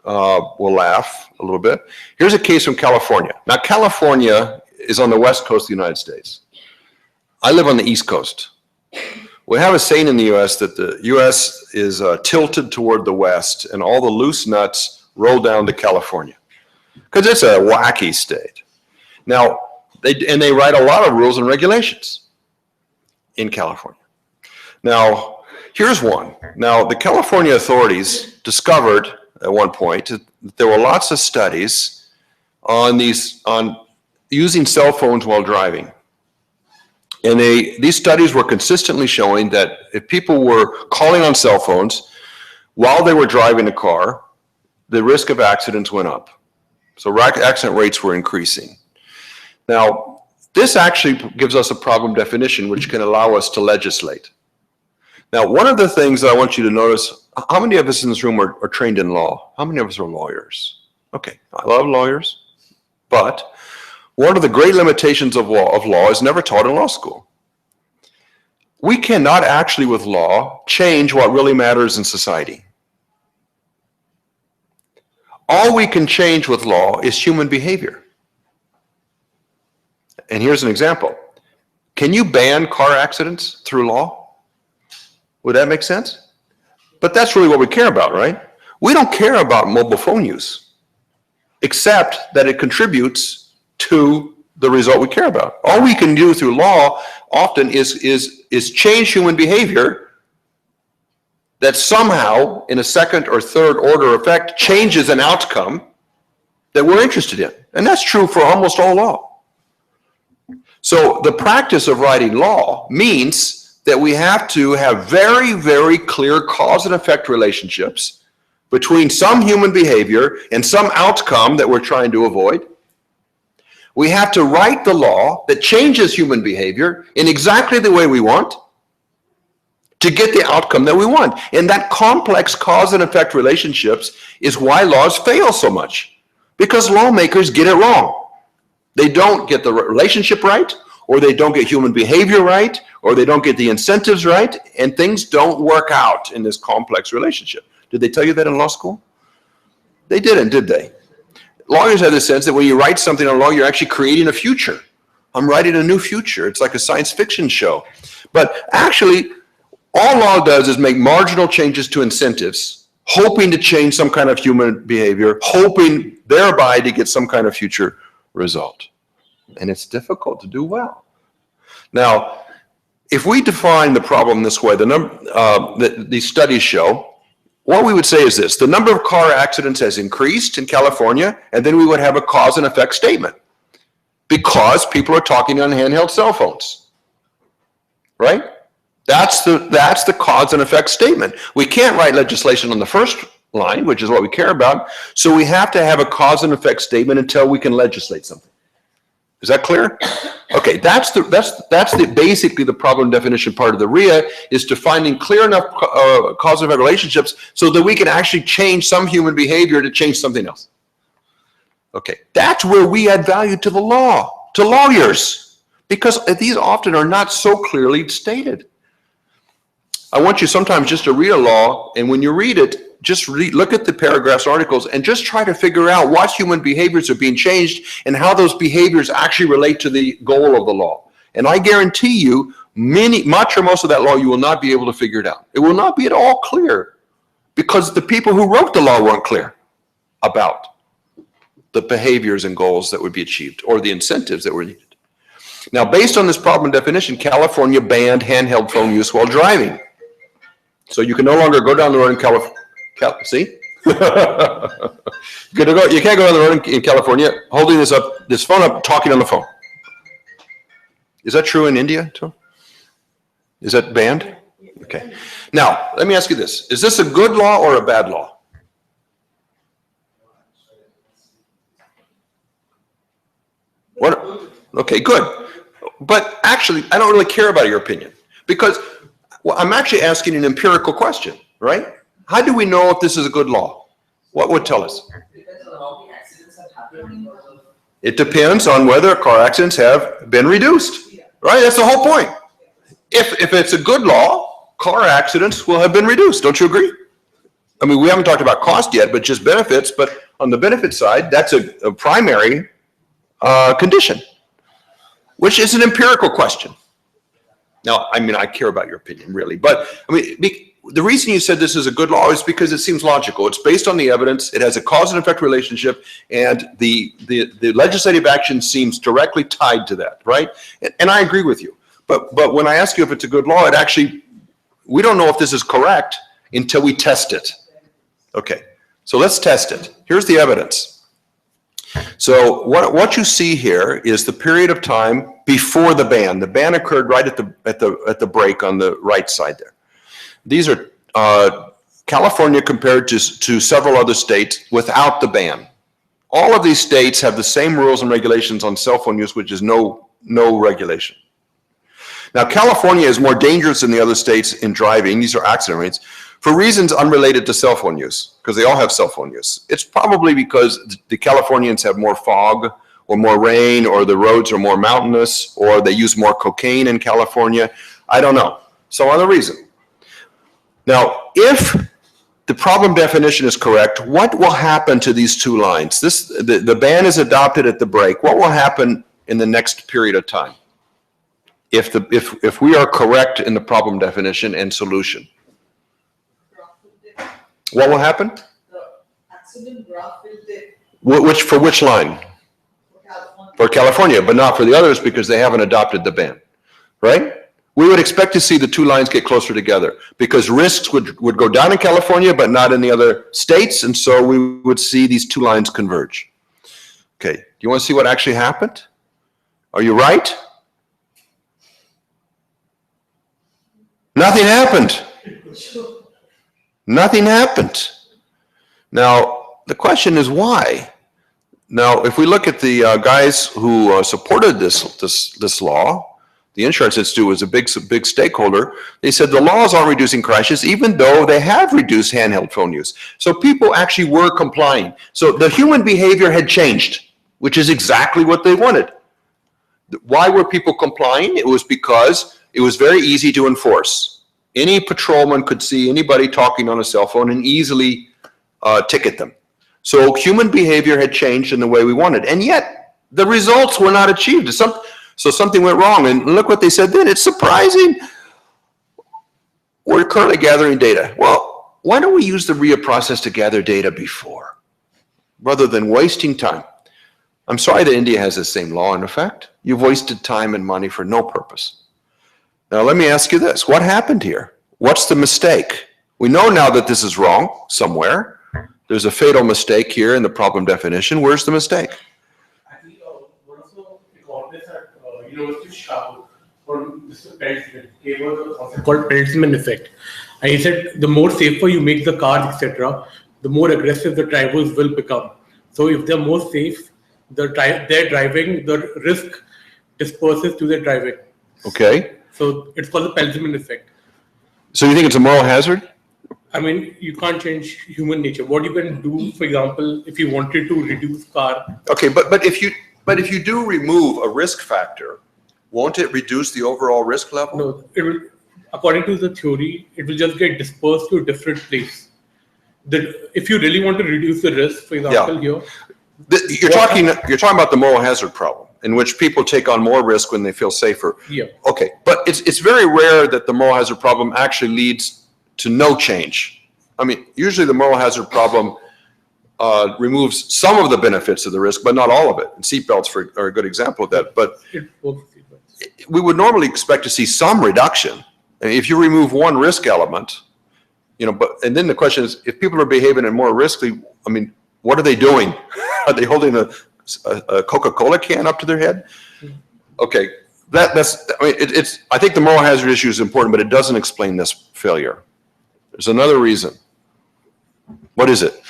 will laugh a little bit. Here's a case from California. Now, California is on the west coast of the United States. I live on the east coast. We have a saying in the U.S. that the U.S. is tilted toward the west and all the loose nuts roll down to California because it's a wacky state. Now, they write a lot of rules and regulations in California. Now, here's one. Now, the California authorities discovered at one point that there were lots of studies on using cell phones while driving. And these studies were consistently showing that if people were calling on cell phones while they were driving a car, the risk of accidents went up. So accident rates were increasing. Now, this actually gives us a problem definition which can allow us to legislate. Now, one of the things that I want you to notice, how many of us in this room are trained in law? How many of us are lawyers? Okay, I love lawyers, but one of the great limitations of law is never taught in law school. We cannot actually, with law, change what really matters in society. All we can change with law is human behavior. And here's an example. Can you ban car accidents through law? Would that make sense? But that's really what we care about, right? We don't care about mobile phone use, except that it contributes to the result we care about. All we can do through law often is change human behavior that somehow, in a second or third order effect, changes an outcome that we're interested in. And that's true for almost all law. So the practice of writing law means that we have to have very, very clear cause and effect relationships between some human behavior and some outcome that we're trying to avoid. We have to write the law that changes human behavior in exactly the way we want to get the outcome that we want. And that complex cause and effect relationships is why laws fail so much, because lawmakers get it wrong. They don't get the relationship right, or they don't get human behavior right, or they don't get the incentives right, and things don't work out in this complex relationship. Did they tell you that in law school? They didn't, did they? Lawyers have this sense that when you write something on law, you're actually creating a future. I'm writing a new future. It's like a science fiction show. But actually, all law does is make marginal changes to incentives, hoping to change some kind of human behavior, hoping thereby to get some kind of future result. And it's difficult to do well. Now, if we define the problem this way, these studies show, what we would say is this: the number of car accidents has increased in California, and then we would have a cause and effect statement because people are talking on handheld cell phones, right? That's the cause and effect statement. We can't write legislation on the first line, which is what we care about, so we have to have a cause and effect statement until we can legislate something. Is that clear? Okay, that's basically the problem definition part of the RIA, is to finding clear enough cause and effect relationships so that we can actually change some human behavior to change something else. Okay, that's where we add value to the law, to lawyers, because these often are not so clearly stated. I want you sometimes just to read a law, and when you read it, just look at the paragraphs, articles, and just try to figure out what human behaviors are being changed and how those behaviors actually relate to the goal of the law. And I guarantee you, much or most of that law, you will not be able to figure it out. It will not be at all clear because the people who wrote the law weren't clear about the behaviors and goals that would be achieved or the incentives that were needed. Now, based on this problem definition, California banned handheld phone use while driving. So you can no longer go down the road in California. See? You can't go down the road in California holding this phone up, talking on the phone. Is that true in India too? Is that banned? Okay. Now, let me ask you this. Is this a good law or a bad law? What? Okay, good. But actually, I don't really care about your opinion because I'm actually asking an empirical question, right? How do we know if this is a good law? What would tell us? Depends on how many accidents have happened. It depends on whether car accidents have been reduced, right? That's the whole point. If it's a good law, car accidents will have been reduced. Don't you agree? I mean, we haven't talked about cost yet, but just benefits. But on the benefit side, that's a primary condition, which is an empirical question. Now, I mean, I care about your opinion, really. But, I mean, the reason you said this is a good law is because it seems logical. It's based on the evidence. It has a cause and effect relationship, and the legislative action seems directly tied to that, right? And I agree with you. But when I ask you if it's a good law, we don't know if this is correct until we test it. Okay, so let's test it. Here's the evidence. So what you see here is the period of time before the ban. The ban occurred right at the break on the right side there. These are California compared to several other states without the ban. All of these states have the same rules and regulations on cell phone use, which is no regulation. Now, California is more dangerous than the other states in driving. These are accident rates for reasons unrelated to cell phone use, because they all have cell phone use. It's probably because the Californians have more fog or more rain, or the roads are more mountainous, or they use more cocaine in California. I don't know. Some other reason. Now, if the problem definition is correct, what will happen to these two lines? The ban is adopted at the break. What will happen in the next period of time? If we are correct in the problem definition and solution, what will happen? The accident graph will take. For which line? For California, but not for the others because they haven't adopted the ban, right? We would expect to see the two lines get closer together because risks would go down in California, but not in the other states, and so we would see these two lines converge. Okay, do you want to see what actually happened? Are you right? Nothing happened. Nothing happened. Now, the question is why? Now, if we look at the guys who supported this law, the Insurance Institute was a big stakeholder. They said the laws aren't reducing crashes, even though they have reduced handheld phone use. So people actually were complying. So the human behavior had changed, which is exactly what they wanted. Why were people complying? It was because it was very easy to enforce. Any patrolman could see anybody talking on a cell phone and easily ticket them. So human behavior had changed in the way we wanted, and yet the results were not achieved. So something went wrong, and look what they said then. It's surprising. We're currently gathering data. Well, why don't we use the RIA process to gather data before, rather than wasting time? I'm sorry that India has the same law in effect. You've wasted time and money for no purpose. Now, let me ask you this. What happened here? What's the mistake? We know now that this is wrong somewhere. There's a fatal mistake here in the problem definition. Where's the mistake? Actually, one of the economists at University of Chicago, for Mr. Peltzman, gave us a concept called Peltzman effect. And he said, the more safer you make the cars, etc., the more aggressive the drivers will become. So if they're more safe, their driving, the risk disperses to their driving. Okay. So it's called the Peltzman effect. So you think it's a moral hazard? I mean, you can't change human nature. What you can do, for example, if you wanted to reduce car. Okay, but if you do remove a risk factor, won't it reduce the overall risk level? No, it will. According to the theory, it will just get dispersed to a different place. If you really want to reduce the risk, for example, here. You're talking about the moral hazard problem, in which people take on more risk when they feel safer. Yeah. Okay, but it's very rare that the moral hazard problem actually leads to no change. I mean, usually the moral hazard problem removes some of the benefits of the risk, but not all of it. And seatbelts are a good example of that. But we would normally expect to see some reduction. I mean, if you remove one risk element, and then the question is, if people are behaving in more risky, I mean, what are they doing? Are they holding a Coca-Cola can up to their head? Okay, I think the moral hazard issue is important, but it doesn't explain this failure. There's another reason. What is it?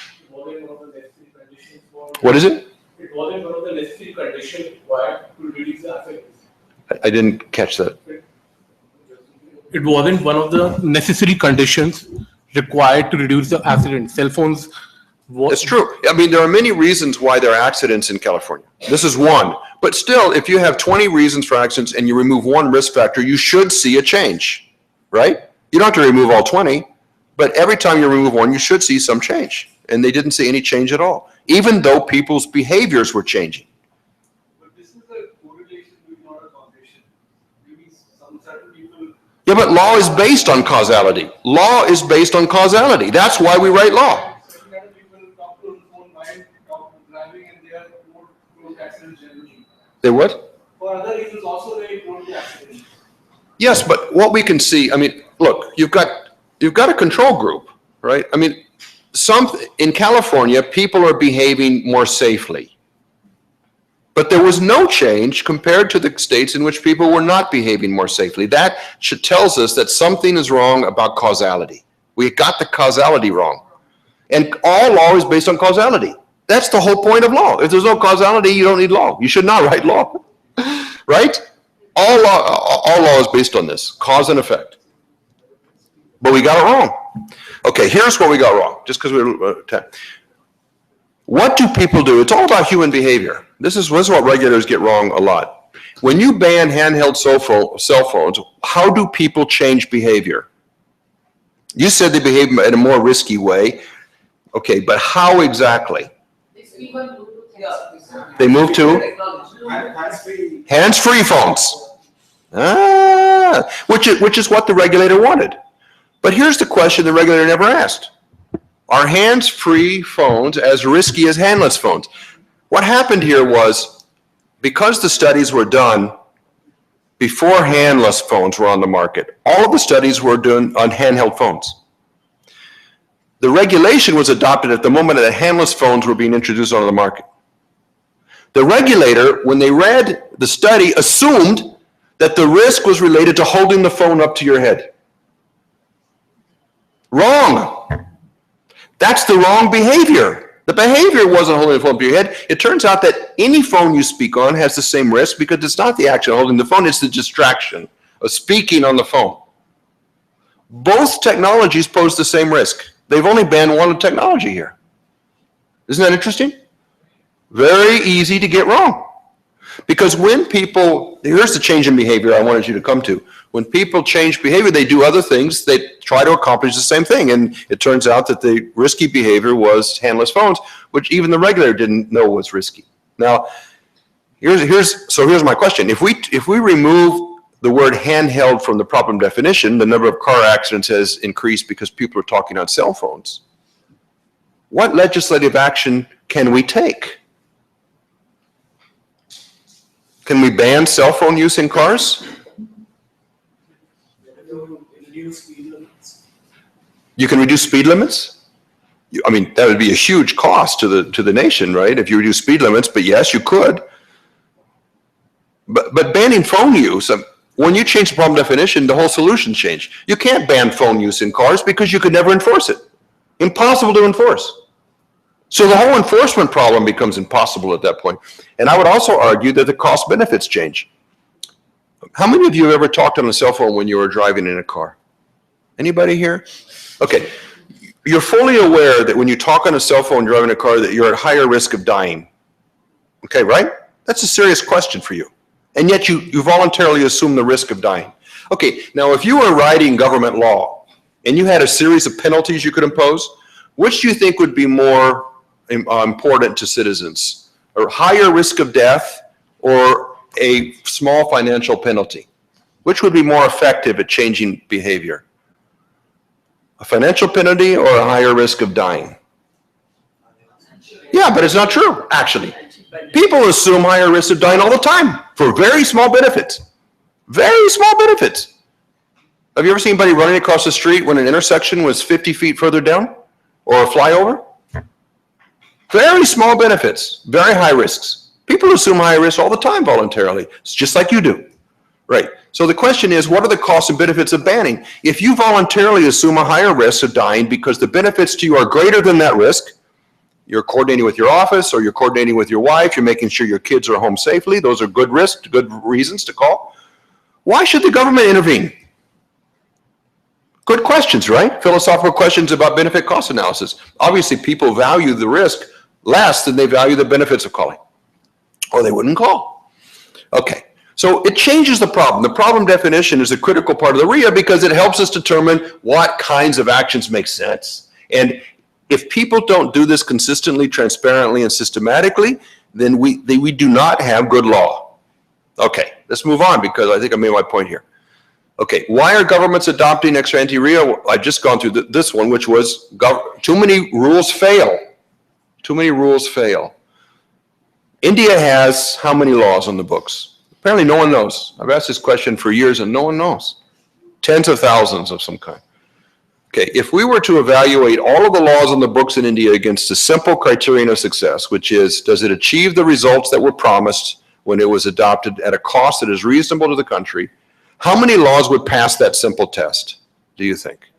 What is it? It wasn't one of the necessary conditions required to reduce the accidents. I didn't catch that. It wasn't one of the necessary conditions required to reduce the accidents. Cell phones. It's true. I mean, there are many reasons why there are accidents in California. This is one. But still, if you have 20 reasons for accidents and you remove one risk factor, you should see a change, right? You don't have to remove all 20, but every time you remove one, you should see some change. And they didn't see any change at all, even though people's behaviors were changing. But this is a correlation with not a causation. Maybe some certain people. Yeah, but law is based on causality. Law is based on causality. That's why we write law. They what? For other reasons also they prone to accidents. Yes, but what we can see, I mean, look, you've got a control group, right? I mean, in California, people are behaving more safely. But there was no change compared to the states in which people were not behaving more safely. That tells us that something is wrong about causality. We got the causality wrong. And all law is based on causality. That's the whole point of law. If there's no causality, you don't need law. You should not write law, right? All law is based on this, cause and effect. But we got it wrong. Okay, here's what we got wrong, just because we're 10. What do people do? It's all about human behavior. This is what regulators get wrong a lot. When you ban handheld cell phones, how do people change behavior? You said they behave in a more risky way. Okay, but how exactly? They move to hands-free phones. Which is what the regulator wanted. But here's the question the regulator never asked. Are hands-free phones as risky as handless phones? What happened here was, because the studies were done before handless phones were on the market, all of the studies were done on handheld phones. The regulation was adopted at the moment that handless phones were being introduced onto the market. The regulator, when they read the study, assumed that the risk was related to holding the phone up to your head. Wrong. That's the wrong behavior. The behavior wasn't holding the phone up to your head. It turns out that any phone you speak on has the same risk because it's not the action of holding the phone, it's the distraction of speaking on the phone. Both technologies pose the same risk. They've only banned one technology here. Isn't that interesting? Very easy to get wrong. Because when people, here's the change in behavior I wanted you to come to. When people change behavior, they do other things, they try to accomplish the same thing. And it turns out that the risky behavior was handless phones, which even the regulator didn't know was risky. Now, here's my question. If we remove the word handheld from the problem definition, the number of car accidents has increased because people are talking on cell phones. What legislative action can we take? Can we ban cell phone use in cars? You can reduce speed limits? I mean, that would be a huge cost to the nation, right? If you reduce speed limits, but yes, you could. But banning phone use, when you change the problem definition, the whole solution changed. You can't ban phone use in cars because you could never enforce it. Impossible to enforce. So the whole enforcement problem becomes impossible at that point. And I would also argue that the cost benefits change. How many of you have ever talked on a cell phone when you were driving in a car? Anybody here? Okay. You're fully aware that when you talk on a cell phone driving a car that you're at higher risk of dying. Okay, right? That's a serious question for you. And yet you voluntarily assume the risk of dying. Okay, now if you were writing government law and you had a series of penalties you could impose, which do you think would be more important to citizens? Or higher risk of death or a small financial penalty? Which would be more effective at changing behavior? A financial penalty or a higher risk of dying? Yeah, but it's not true, actually. People assume higher risk of dying all the time for very small benefits. Very small benefits. Have you ever seen anybody running across the street when an intersection was 50 feet further down? Or a flyover? Very small benefits, very high risks. People assume high risk all the time voluntarily. It's just like you do. Right. So the question is, what are the costs and benefits of banning? If you voluntarily assume a higher risk of dying because the benefits to you are greater than that risk, you're coordinating with your office or you're coordinating with your wife, you're making sure your kids are home safely, those are good risks, good reasons to call. Why should the government intervene? Good questions, right? Philosophical questions about benefit cost analysis. Obviously, people value the risk less than they value the benefits of calling, or they wouldn't call. Okay, so it changes the problem. The problem definition is a critical part of the RIA because it helps us determine what kinds of actions make sense. And if people don't do this consistently, transparently, and systematically, then we do not have good law. Okay, let's move on because I think I made my point here. Okay, why are governments adopting ex ante RIA? I've just gone through this one, which was too many rules fail. Too many rules fail. India has how many laws on the books? Apparently no one knows. I've asked this question for years and no one knows. Tens of thousands of some kind. Okay, if we were to evaluate all of the laws on the books in India against a simple criterion of success, which is, does it achieve the results that were promised when it was adopted at a cost that is reasonable to the country, how many laws would pass that simple test, do you think?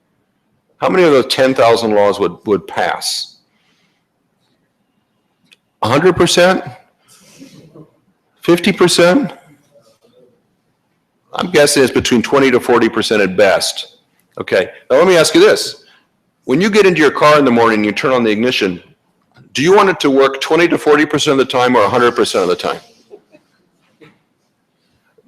How many of those 10,000 laws would pass? 100%? 50%? I'm guessing it's between 20 to 40% at best. Okay, now let me ask you this. When you get into your car in the morning and you turn on the ignition, do you want it to work 20 to 40% of the time or 100% of the time?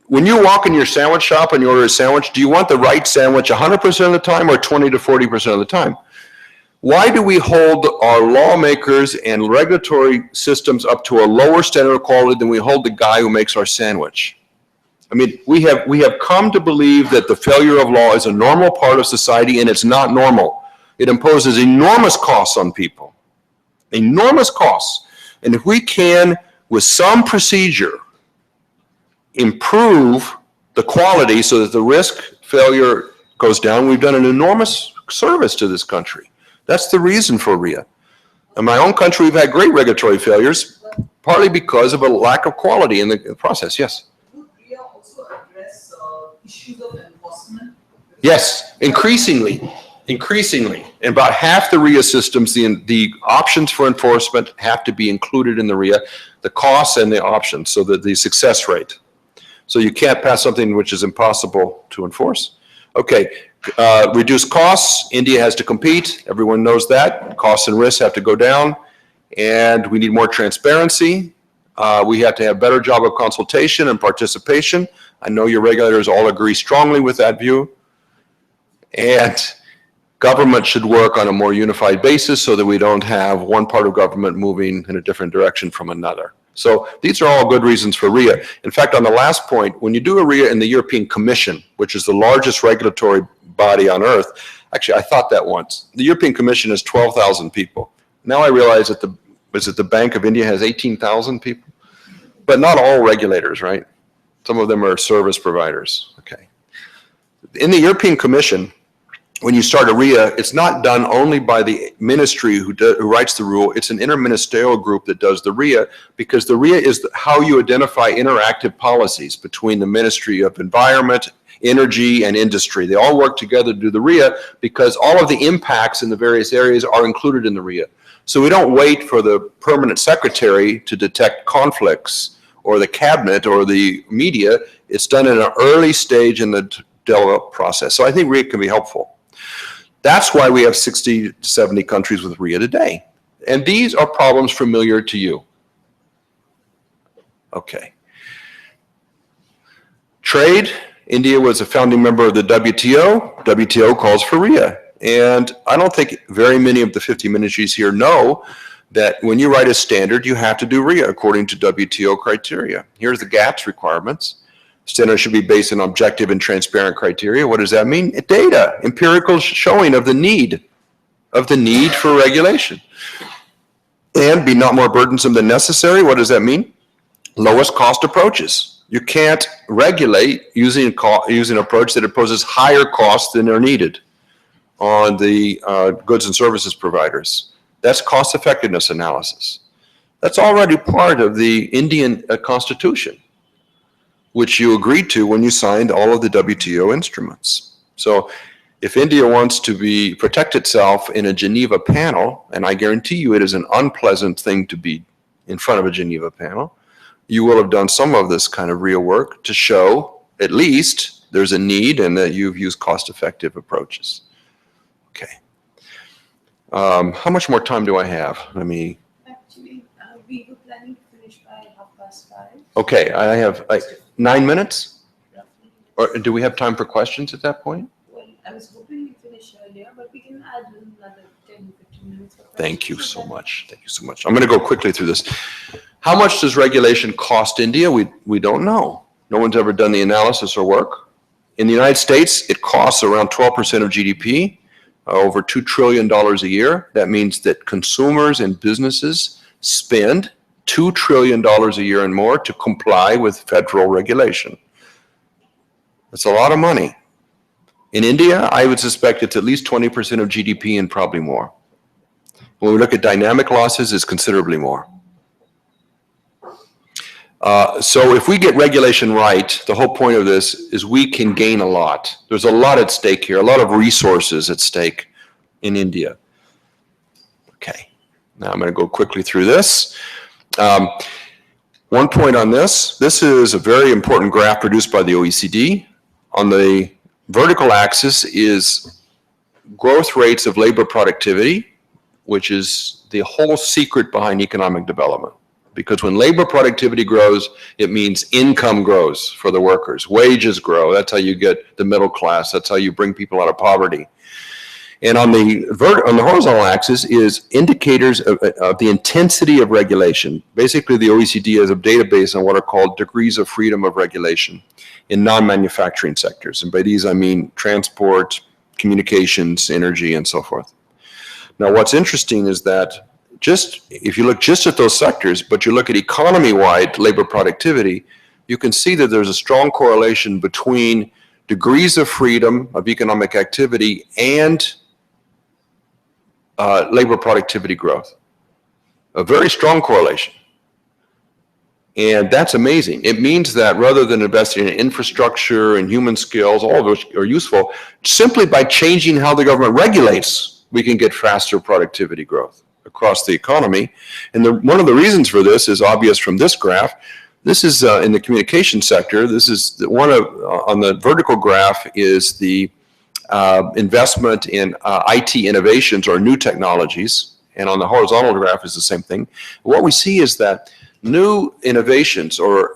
When you walk in your sandwich shop and you order a sandwich, do you want the right sandwich 100% of the time or 20 to 40% of the time? Why do we hold our lawmakers and regulatory systems up to a lower standard of quality than we hold the guy who makes our sandwich? I mean, we have come to believe that the failure of law is a normal part of society, and it's not normal. It imposes enormous costs on people. Enormous costs. And if we can, with some procedure, improve the quality so that the risk failure goes down, we've done an enormous service to this country. That's the reason for RIA. In my own country, we've had great regulatory failures, partly because of a lack of quality in the process, yes. Would RIA also address issues of enforcement? Yes, increasingly. In about half the RIA systems, the options for enforcement have to be included in the RIA, the costs and the options, so that the success rate. So you can't pass something which is impossible to enforce. Okay, reduce costs. India has to compete. Everyone knows that. Costs and risks have to go down. And we need more transparency. We have to have better job of consultation and participation. I know your regulators all agree strongly with that view. And government should work on a more unified basis so that we don't have one part of government moving in a different direction from another. So these are all good reasons for RIA. In fact, on the last point, when you do a RIA in the European Commission, which is the largest regulatory body on earth, actually I thought that once, the European Commission is 12,000 people. Now I realize that the Bank of India has 18,000 people? But not all regulators, right? Some of them are service providers, okay. In the European Commission, when you start a RIA, it's not done only by the ministry who writes the rule. It's an interministerial group that does the RIA, because the RIA is how you identify interactive policies between the Ministry of Environment, Energy, and Industry. They all work together to do the RIA because all of the impacts in the various areas are included in the RIA. So we don't wait for the permanent secretary to detect conflicts or the cabinet or the media. It's done in an early stage in the development process. So I think RIA can be helpful. That's why we have 60 to 70 countries with RIA today. And these are problems familiar to you. Okay. Trade, India was a founding member of the WTO. WTO calls for RIA. And I don't think very many of the 50 ministries here know that when you write a standard, you have to do RIA according to WTO criteria. Here's the GATS requirements. Standards should be based on objective and transparent criteria. What does that mean? Data, empirical showing of the need for regulation. And be not more burdensome than necessary. What does that mean? Lowest cost approaches. You can't regulate using an approach that imposes higher costs than are needed on the goods and services providers. That's cost effectiveness analysis. That's already part of the Indian Constitution, which you agreed to when you signed all of the WTO instruments. So if India wants to protect itself in a Geneva panel, and I guarantee you it is an unpleasant thing to be in front of a Geneva panel, you will have done some of this kind of real work to show at least there's a need and that you've used cost-effective approaches. Okay. How much more time do I have? Let me. Actually, we were planning to finish by 5:30. Okay, I have 9 minutes? Or do we have time for questions at that point? Well, I was hoping we finish earlier, but we can add another 10, 15 minutes. Thank you so much. Thank you so much. I'm going to go quickly through this. How much does regulation cost India? We don't know. No one's ever done the analysis or work. In the United States, it costs around 12% of GDP, over $2 trillion a year. That means that consumers and businesses spend $2 trillion a year and more to comply with federal regulation. That's a lot of money. In India, I would suspect it's at least 20% of GDP and probably more. When we look at dynamic losses, it's considerably more. So if we get regulation right, the whole point of this is we can gain a lot. There's a lot at stake here, a lot of resources at stake in India. Okay, now I'm going to go quickly through this. One point on this is a very important graph produced by the OECD. On the vertical axis is growth rates of labor productivity, which is the whole secret behind economic development. Because when labor productivity grows, it means income grows for the workers. Wages grow. That's how you get the middle class. That's how you bring people out of poverty. And on the horizontal axis is indicators of the intensity of regulation. Basically, the OECD has a database on what are called degrees of freedom of regulation in non-manufacturing sectors. And by these, I mean transport, communications, energy, and so forth. Now, what's interesting is that if you look just at those sectors, but you look at economy-wide labor productivity, you can see that there's a strong correlation between degrees of freedom of economic activity and labor productivity growth. A very strong correlation. And that's amazing. It means that rather than investing in infrastructure and human skills, all of which are useful, simply by changing how the government regulates, we can get faster productivity growth across the economy. And one of the reasons for this is obvious from this graph. This is in the communication sector. This is on the vertical graph is the investment in IT innovations or new technologies. And on the horizontal graph is the same thing. What we see is that new innovations are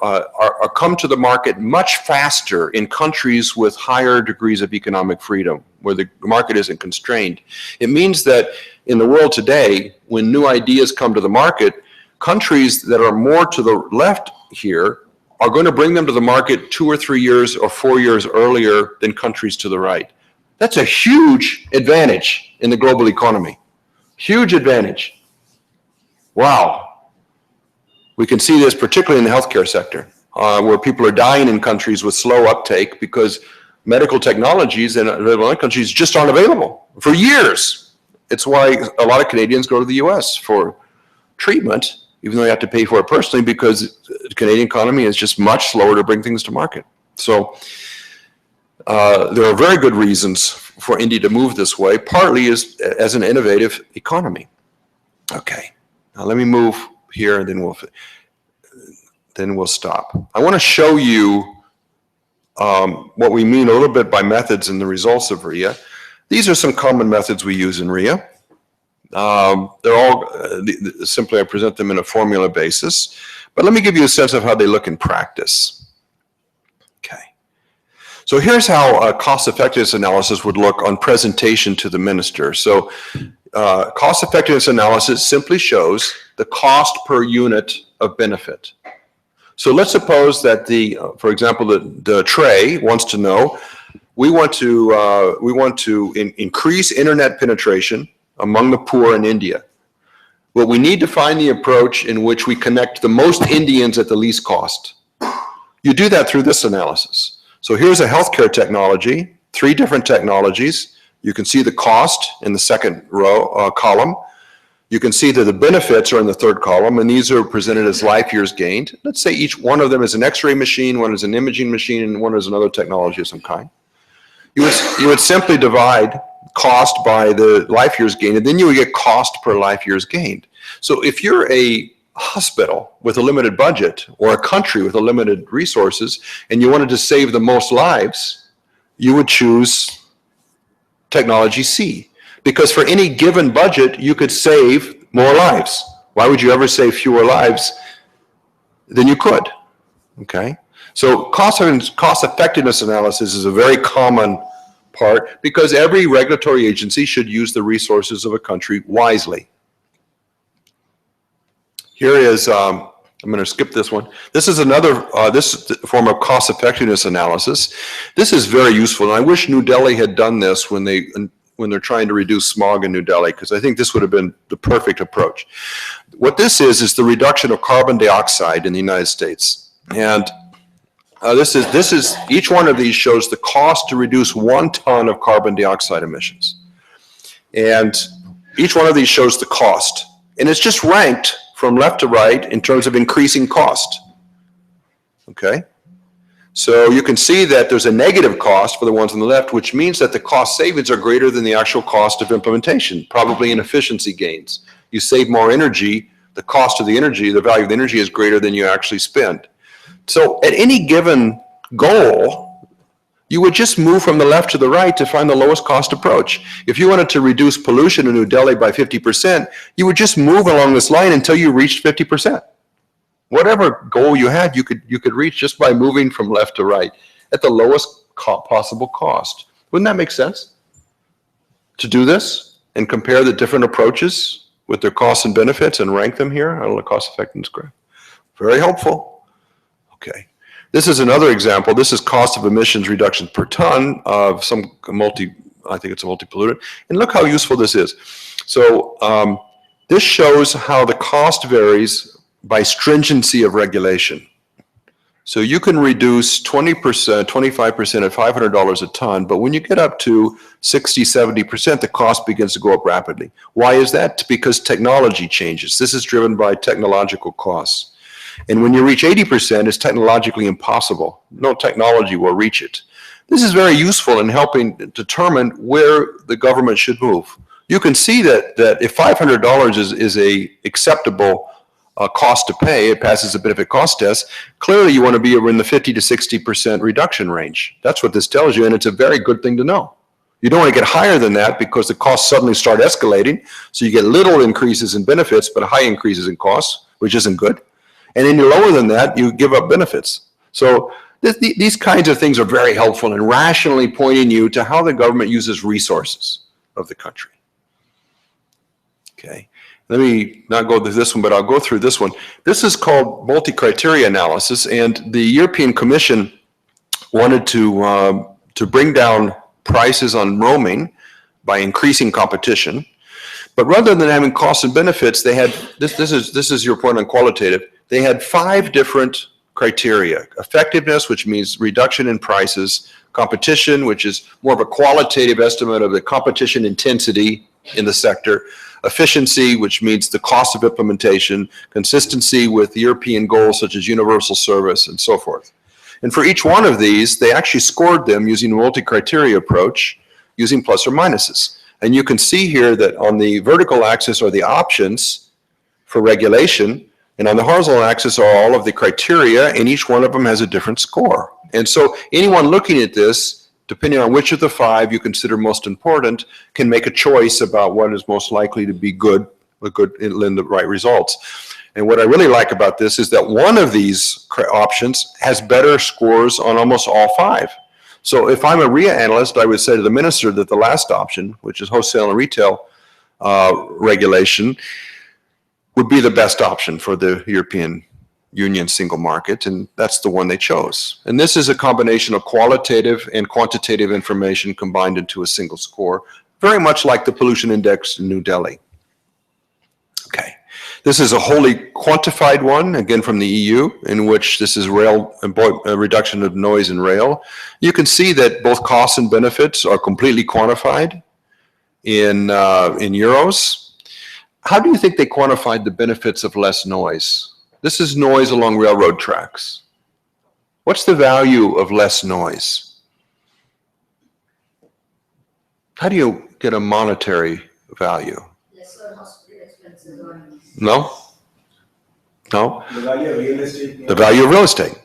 come to the market much faster in countries with higher degrees of economic freedom, where the market isn't constrained. It means that in the world today, when new ideas come to the market, countries that are more to the left here are going to bring them to the market 2 or 3 years or 4 years earlier than countries to the right. That's a huge advantage in the global economy. Huge advantage. Wow. We can see this particularly in the healthcare sector, where people are dying in countries with slow uptake because medical technologies in other countries just aren't available for years. It's why a lot of Canadians go to the US for treatment, even though they have to pay for it personally, because the Canadian economy is just much slower to bring things to market. So there are very good reasons for India to move this way, partly as an innovative economy. Okay, now let me move here and then we'll stop. I want to show you what we mean a little bit by methods and the results of RIA. These are some common methods we use in RIA. They're all, simply I present them in a formula basis, but let me give you a sense of how they look in practice. Okay. So here's how a cost effectiveness analysis would look on presentation to the minister. So cost effectiveness analysis simply shows the cost per unit of benefit. So let's suppose that for example, the tray wants to know, we want to increase internet penetration among the poor in India. But we need to find the approach in which we connect the most Indians at the least cost. You do that through this analysis. So here's a healthcare technology, 3 different technologies. You can see the cost in the second row column. You can see that the benefits are in the third column, and these are presented as life years gained. Let's say each one of them is an X-ray machine, one is an imaging machine, and one is another technology of some kind. You would simply divide cost by the life years gained, and then you would get cost per life years gained. So if you're a hospital with a limited budget or a country with a limited resources, and you wanted to save the most lives, you would choose technology C. Because for any given budget, you could save more lives. Why would you ever save fewer lives than you could? Okay? So cost effectiveness analysis is a very common part because every regulatory agency should use the resources of a country wisely. Here is, I'm going to skip this one. This is another, this form of cost effectiveness analysis. This is very useful, and I wish New Delhi had done this when they're trying to reduce smog in New Delhi, because I think this would have been the perfect approach. What this is the reduction of carbon dioxide in the United States. And this is each one of these shows the cost to reduce 1 ton of carbon dioxide emissions. And each one of these shows the cost. And it's just ranked from left to right in terms of increasing cost. Okay? So you can see that there's a negative cost for the ones on the left, which means that the cost savings are greater than the actual cost of implementation, probably in efficiency gains. You save more energy, the cost of the energy, the value of the energy is greater than you actually spend. So at any given goal, you would just move from the left to the right to find the lowest cost approach. If you wanted to reduce pollution in New Delhi by 50%, you would just move along this line until you reached 50%. Whatever goal you had, you could reach just by moving from left to right at the lowest possible cost. Wouldn't that make sense? To do this and compare the different approaches with their costs and benefits and rank them here on the cost effectiveness graph. Very helpful. Okay. This is another example. This is cost of emissions reduction per ton of some I think it's a multi-pollutant. And look how useful this is. So this shows how the cost varies by stringency of regulation. So you can reduce 20%, 25% at $500 a ton, but when you get up to 60, 70%, the cost begins to go up rapidly. Why is that? Because technology changes. This is driven by technological costs. And when you reach 80%, it's technologically impossible. No technology will reach it. This is very useful in helping determine where the government should move. You can see that if $500 is a acceptable cost to pay, it passes the benefit cost test, clearly you want to be in the 50 to 60% reduction range. That's what this tells you, and it's a very good thing to know. You don't want to get higher than that because the costs suddenly start escalating, so you get little increases in benefits but high increases in costs, which isn't good. And then you're lower than that, you give up benefits. So these kinds of things are very helpful in rationally pointing you to how the government uses resources of the country. Okay, let me not go through this one, but I'll go through this one. This is called multi-criteria analysis, and the European Commission wanted to bring down prices on roaming by increasing competition. But rather than having costs and benefits, they had, this is your point on qualitative, they had 5 different criteria. Effectiveness, which means reduction in prices. Competition, which is more of a qualitative estimate of the competition intensity in the sector. Efficiency, which means the cost of implementation. Consistency with European goals such as universal service and so forth. And for each one of these, they actually scored them using a multi-criteria approach, using plus or minuses. And you can see here that on the vertical axis are the options for regulation, and on the horizontal axis are all of the criteria, and each one of them has a different score. And so anyone looking at this, depending on which of the 5 you consider most important, can make a choice about what is most likely to be good, in the right results. And what I really like about this is that one of these options has better scores on almost all 5. So if I'm a RIA analyst, I would say to the minister that the last option, which is wholesale and retail regulation, would be the best option for the European Union single market, and that's the one they chose. And this is a combination of qualitative and quantitative information combined into a single score, very much like the pollution index in New Delhi. Okay. This is a wholly quantified one, again from the EU, in which this is rail reduction of noise in rail. You can see that both costs and benefits are completely quantified in euros. How do you think they quantified the benefits of less noise? This is noise along railroad tracks. What's the value of less noise? How do you get a monetary value? Lesser hospital expenses or No? No? The value of real estate. The value of real estate.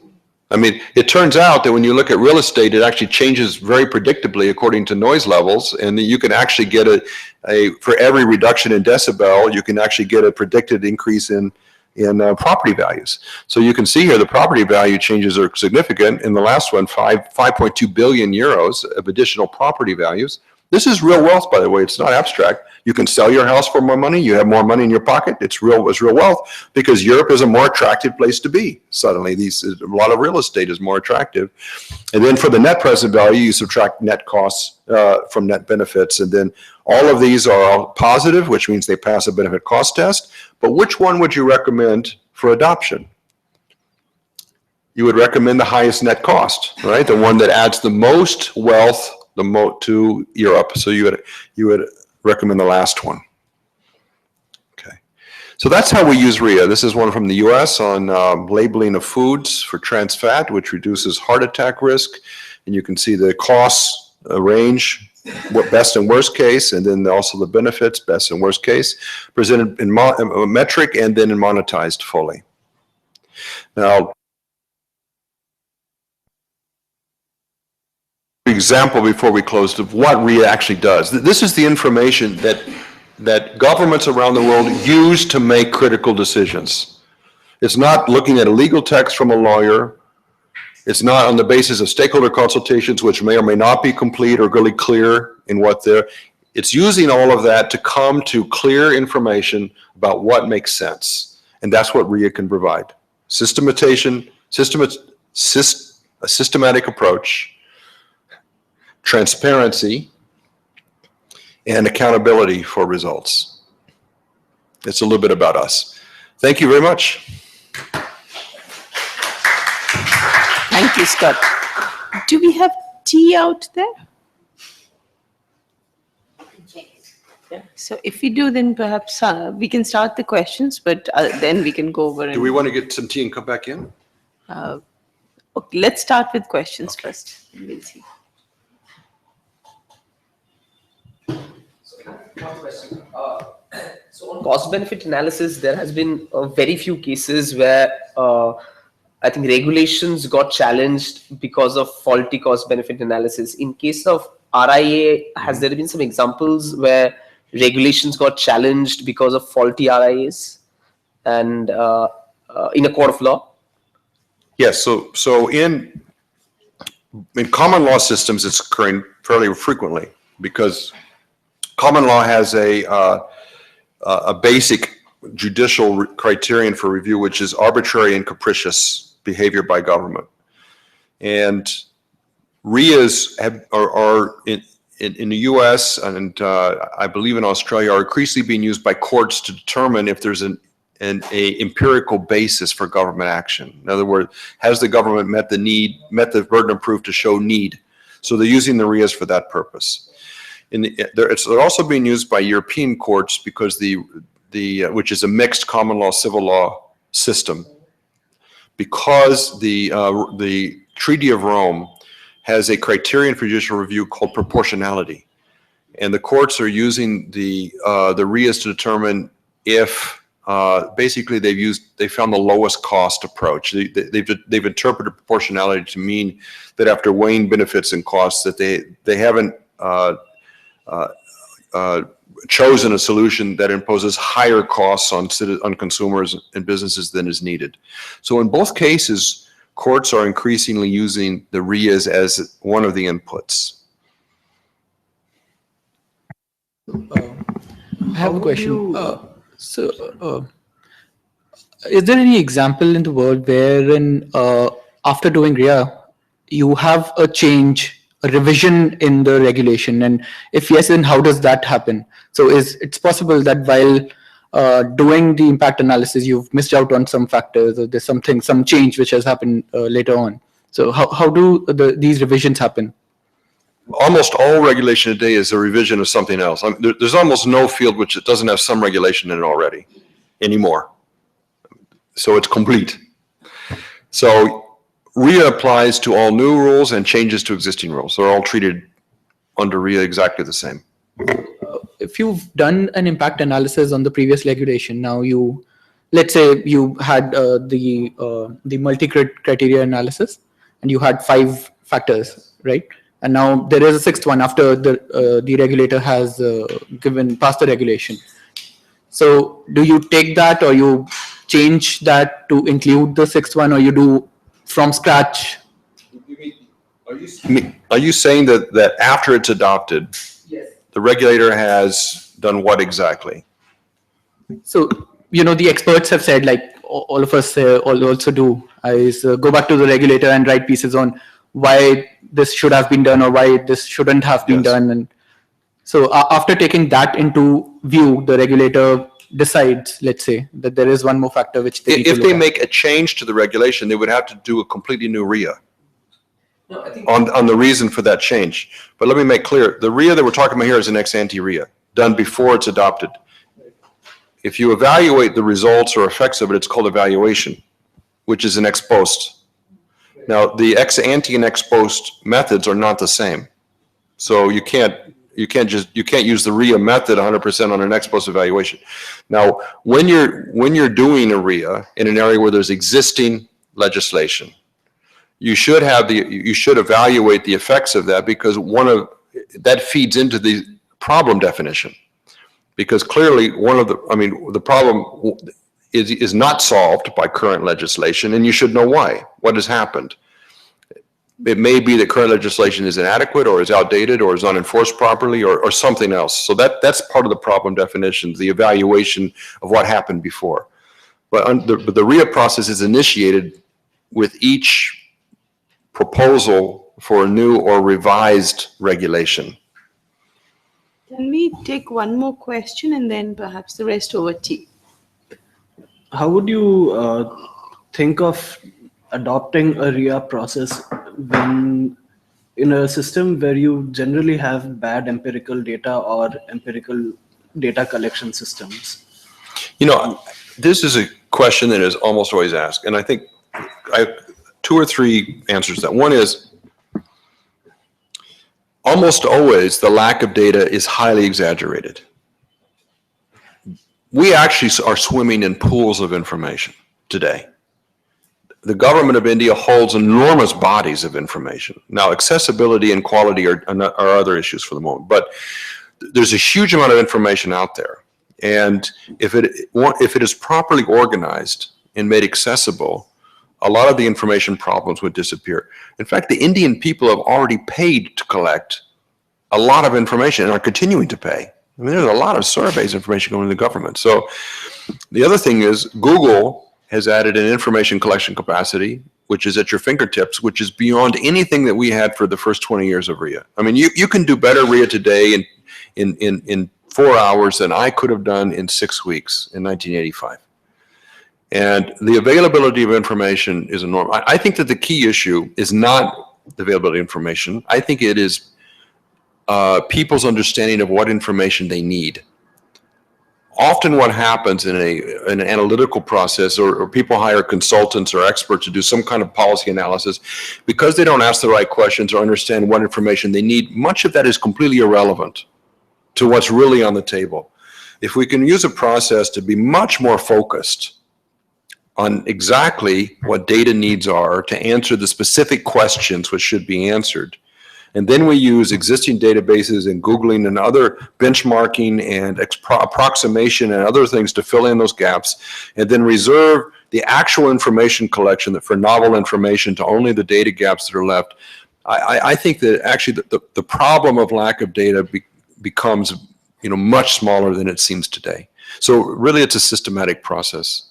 I mean, it turns out that when you look at real estate, it actually changes very predictably according to noise levels, and you can actually get for every reduction in decibel, you can actually get a predicted increase in property values. So you can see here the property value changes are significant. In the last one, 5.2 billion euros of additional property values. This is real wealth, by the way. It's not abstract. You can sell your house for more money. You have more money in your pocket. It's real wealth, because Europe is a more attractive place to be. Suddenly, a lot of real estate is more attractive. And then for the net present value, you subtract net costs from net benefits. And then all of these are all positive, which means they pass a benefit cost test. But which one would you recommend for adoption? You would recommend the highest net cost, right? The one that adds the most wealth to Europe. So you would recommend the last one. Okay. So that's how we use RIA. This is one from the US on labeling of foods for trans fat, which reduces heart attack risk. And you can see the costs range, what best and worst case, and then also the benefits, best and worst case, presented in metric and then in monetized fully. Now, example before we closed of what RIA actually does. This is the information that governments around the world use to make critical decisions. It's not looking at a legal text from a lawyer. It's not on the basis of stakeholder consultations, which may or may not be complete or really clear in what they're. It's using all of that to come to clear information about what makes sense. And that's what RIA can provide. Systematization, a systematic approach, transparency, and accountability for results. It's a little bit about us. Thank you very much. Thank you, Scott. Do we have tea out there? Yeah. So if we do, then perhaps we can start the questions, but then we can go over. Do we want to get some tea and come back in? Okay, let's start with questions first. We'll see. One question. So on cost-benefit analysis, there has been very few cases where I think regulations got challenged because of faulty cost-benefit analysis. In case of RIA, has there been some examples where regulations got challenged because of faulty RIAs and in a court of law? Yes, so in common law systems, it's occurring fairly frequently because common law has a basic judicial criterion for review, which is arbitrary and capricious behavior by government. And RIAs are in the US and I believe in Australia are increasingly being used by courts to determine if there's an empirical basis for government action. In other words, has the government met the burden of proof to show need? So they're using the RIAs for that purpose. They're also being used by European courts because which is a mixed common law civil law system, because the Treaty of Rome has a criterion for judicial review called proportionality, and the courts are using the RIAs to determine if basically they found the lowest cost approach. They've interpreted proportionality to mean that after weighing benefits and costs, that they haven't chosen a solution that imposes higher costs on consumers and businesses than is needed. So in both cases, courts are increasingly using the RIAs as one of the inputs. I have a question. Is there any example in the world wherein after doing RIA, you have a change, a revision in the regulation? And if yes, then how does that happen? So it's possible that while doing the impact analysis, you've missed out on some factors, or there's some change which has happened later on. So how do these revisions happen? Almost all regulation today is a revision of something else. There's almost no field which it doesn't have some regulation in it already anymore. So it's complete. So RIA applies to all new rules and changes to existing rules. They're all treated under RIA exactly the same. If you've done an impact analysis on the previous regulation, now let's say you had the multi-criteria analysis and you had 5 factors, right? And now there is a 6th one after the regulator has passed the regulation. So do you take that, or you change that to include the 6th one, or you do from scratch? Are you saying that after it's adopted, Yes. the regulator has done what exactly? So, the experts have said, like all of us also do, is go back to the regulator and write pieces on why this should have been done or why this shouldn't have been done. And so after taking that into view, the regulator decides, let's say, that there is one more factor which they need to If look they at. make a change to the regulation, they would have to do a completely new RIA No, I think on the reason for that change. But let me make clear, the RIA that we're talking about here is an ex-ante RIA, done before it's adopted. If you evaluate the results or effects of it, it's called evaluation, which is an ex post. Now, the ex-ante and ex-post methods are not the same. So you can't use the RIA method 100% on an ex-post evaluation. Now, when you're doing a RIA in an area where there's existing legislation, you should evaluate the effects of that, because that feeds into the problem definition. Because clearly the problem is not solved by current legislation, and you should know why. What has happened? It may be that current legislation is inadequate or is outdated or is not enforced properly or something else. So that's part of the problem definition, the evaluation of what happened before. But the RIA process is initiated with each proposal for a new or revised regulation. Can we take one more question and then perhaps the rest over tea? How would you think of adopting a RIA process when in a system where you generally have bad empirical data or empirical data collection systems? You know, this is a question that is almost always asked, and I think I have 2 or 3 answers to that. One is, almost always the lack of data is highly exaggerated. We actually are swimming in pools of information today. The government of India holds enormous bodies of information. Now, accessibility and quality are other issues for the moment, but there's a huge amount of information out there. And if it is properly organized and made accessible, a lot of the information problems would disappear. In fact, the Indian people have already paid to collect a lot of information and are continuing to pay. I mean, there's a lot of surveys information going to the government. So the other thing is Google has added an information collection capacity, which is at your fingertips, which is beyond anything that we had for the first 20 years of RIA. I mean, you can do better RIA today in 4 hours than I could have done in 6 weeks in 1985. And the availability of information is enormous. I think that the key issue is not the availability of information. I think it is people's understanding of what information they need. Often what happens in an analytical process, or people hire consultants or experts to do some kind of policy analysis, because they don't ask the right questions or understand what information they need, much of that is completely irrelevant to what's really on the table. If we can use a process to be much more focused on exactly what data needs are to answer the specific questions which should be answered, and then we use existing databases and Googling and other benchmarking and approximation and other things to fill in those gaps, and then reserve the actual information collection for novel information to only the data gaps that are left. I think that actually the problem of lack of data becomes much smaller than it seems today. So really it's a systematic process.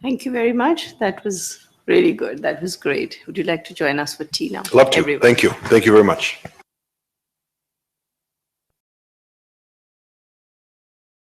Thank you very much. That was really good. That was great. Would you like to join us for tea now? Love to. Everyone. Thank you. Thank you very much.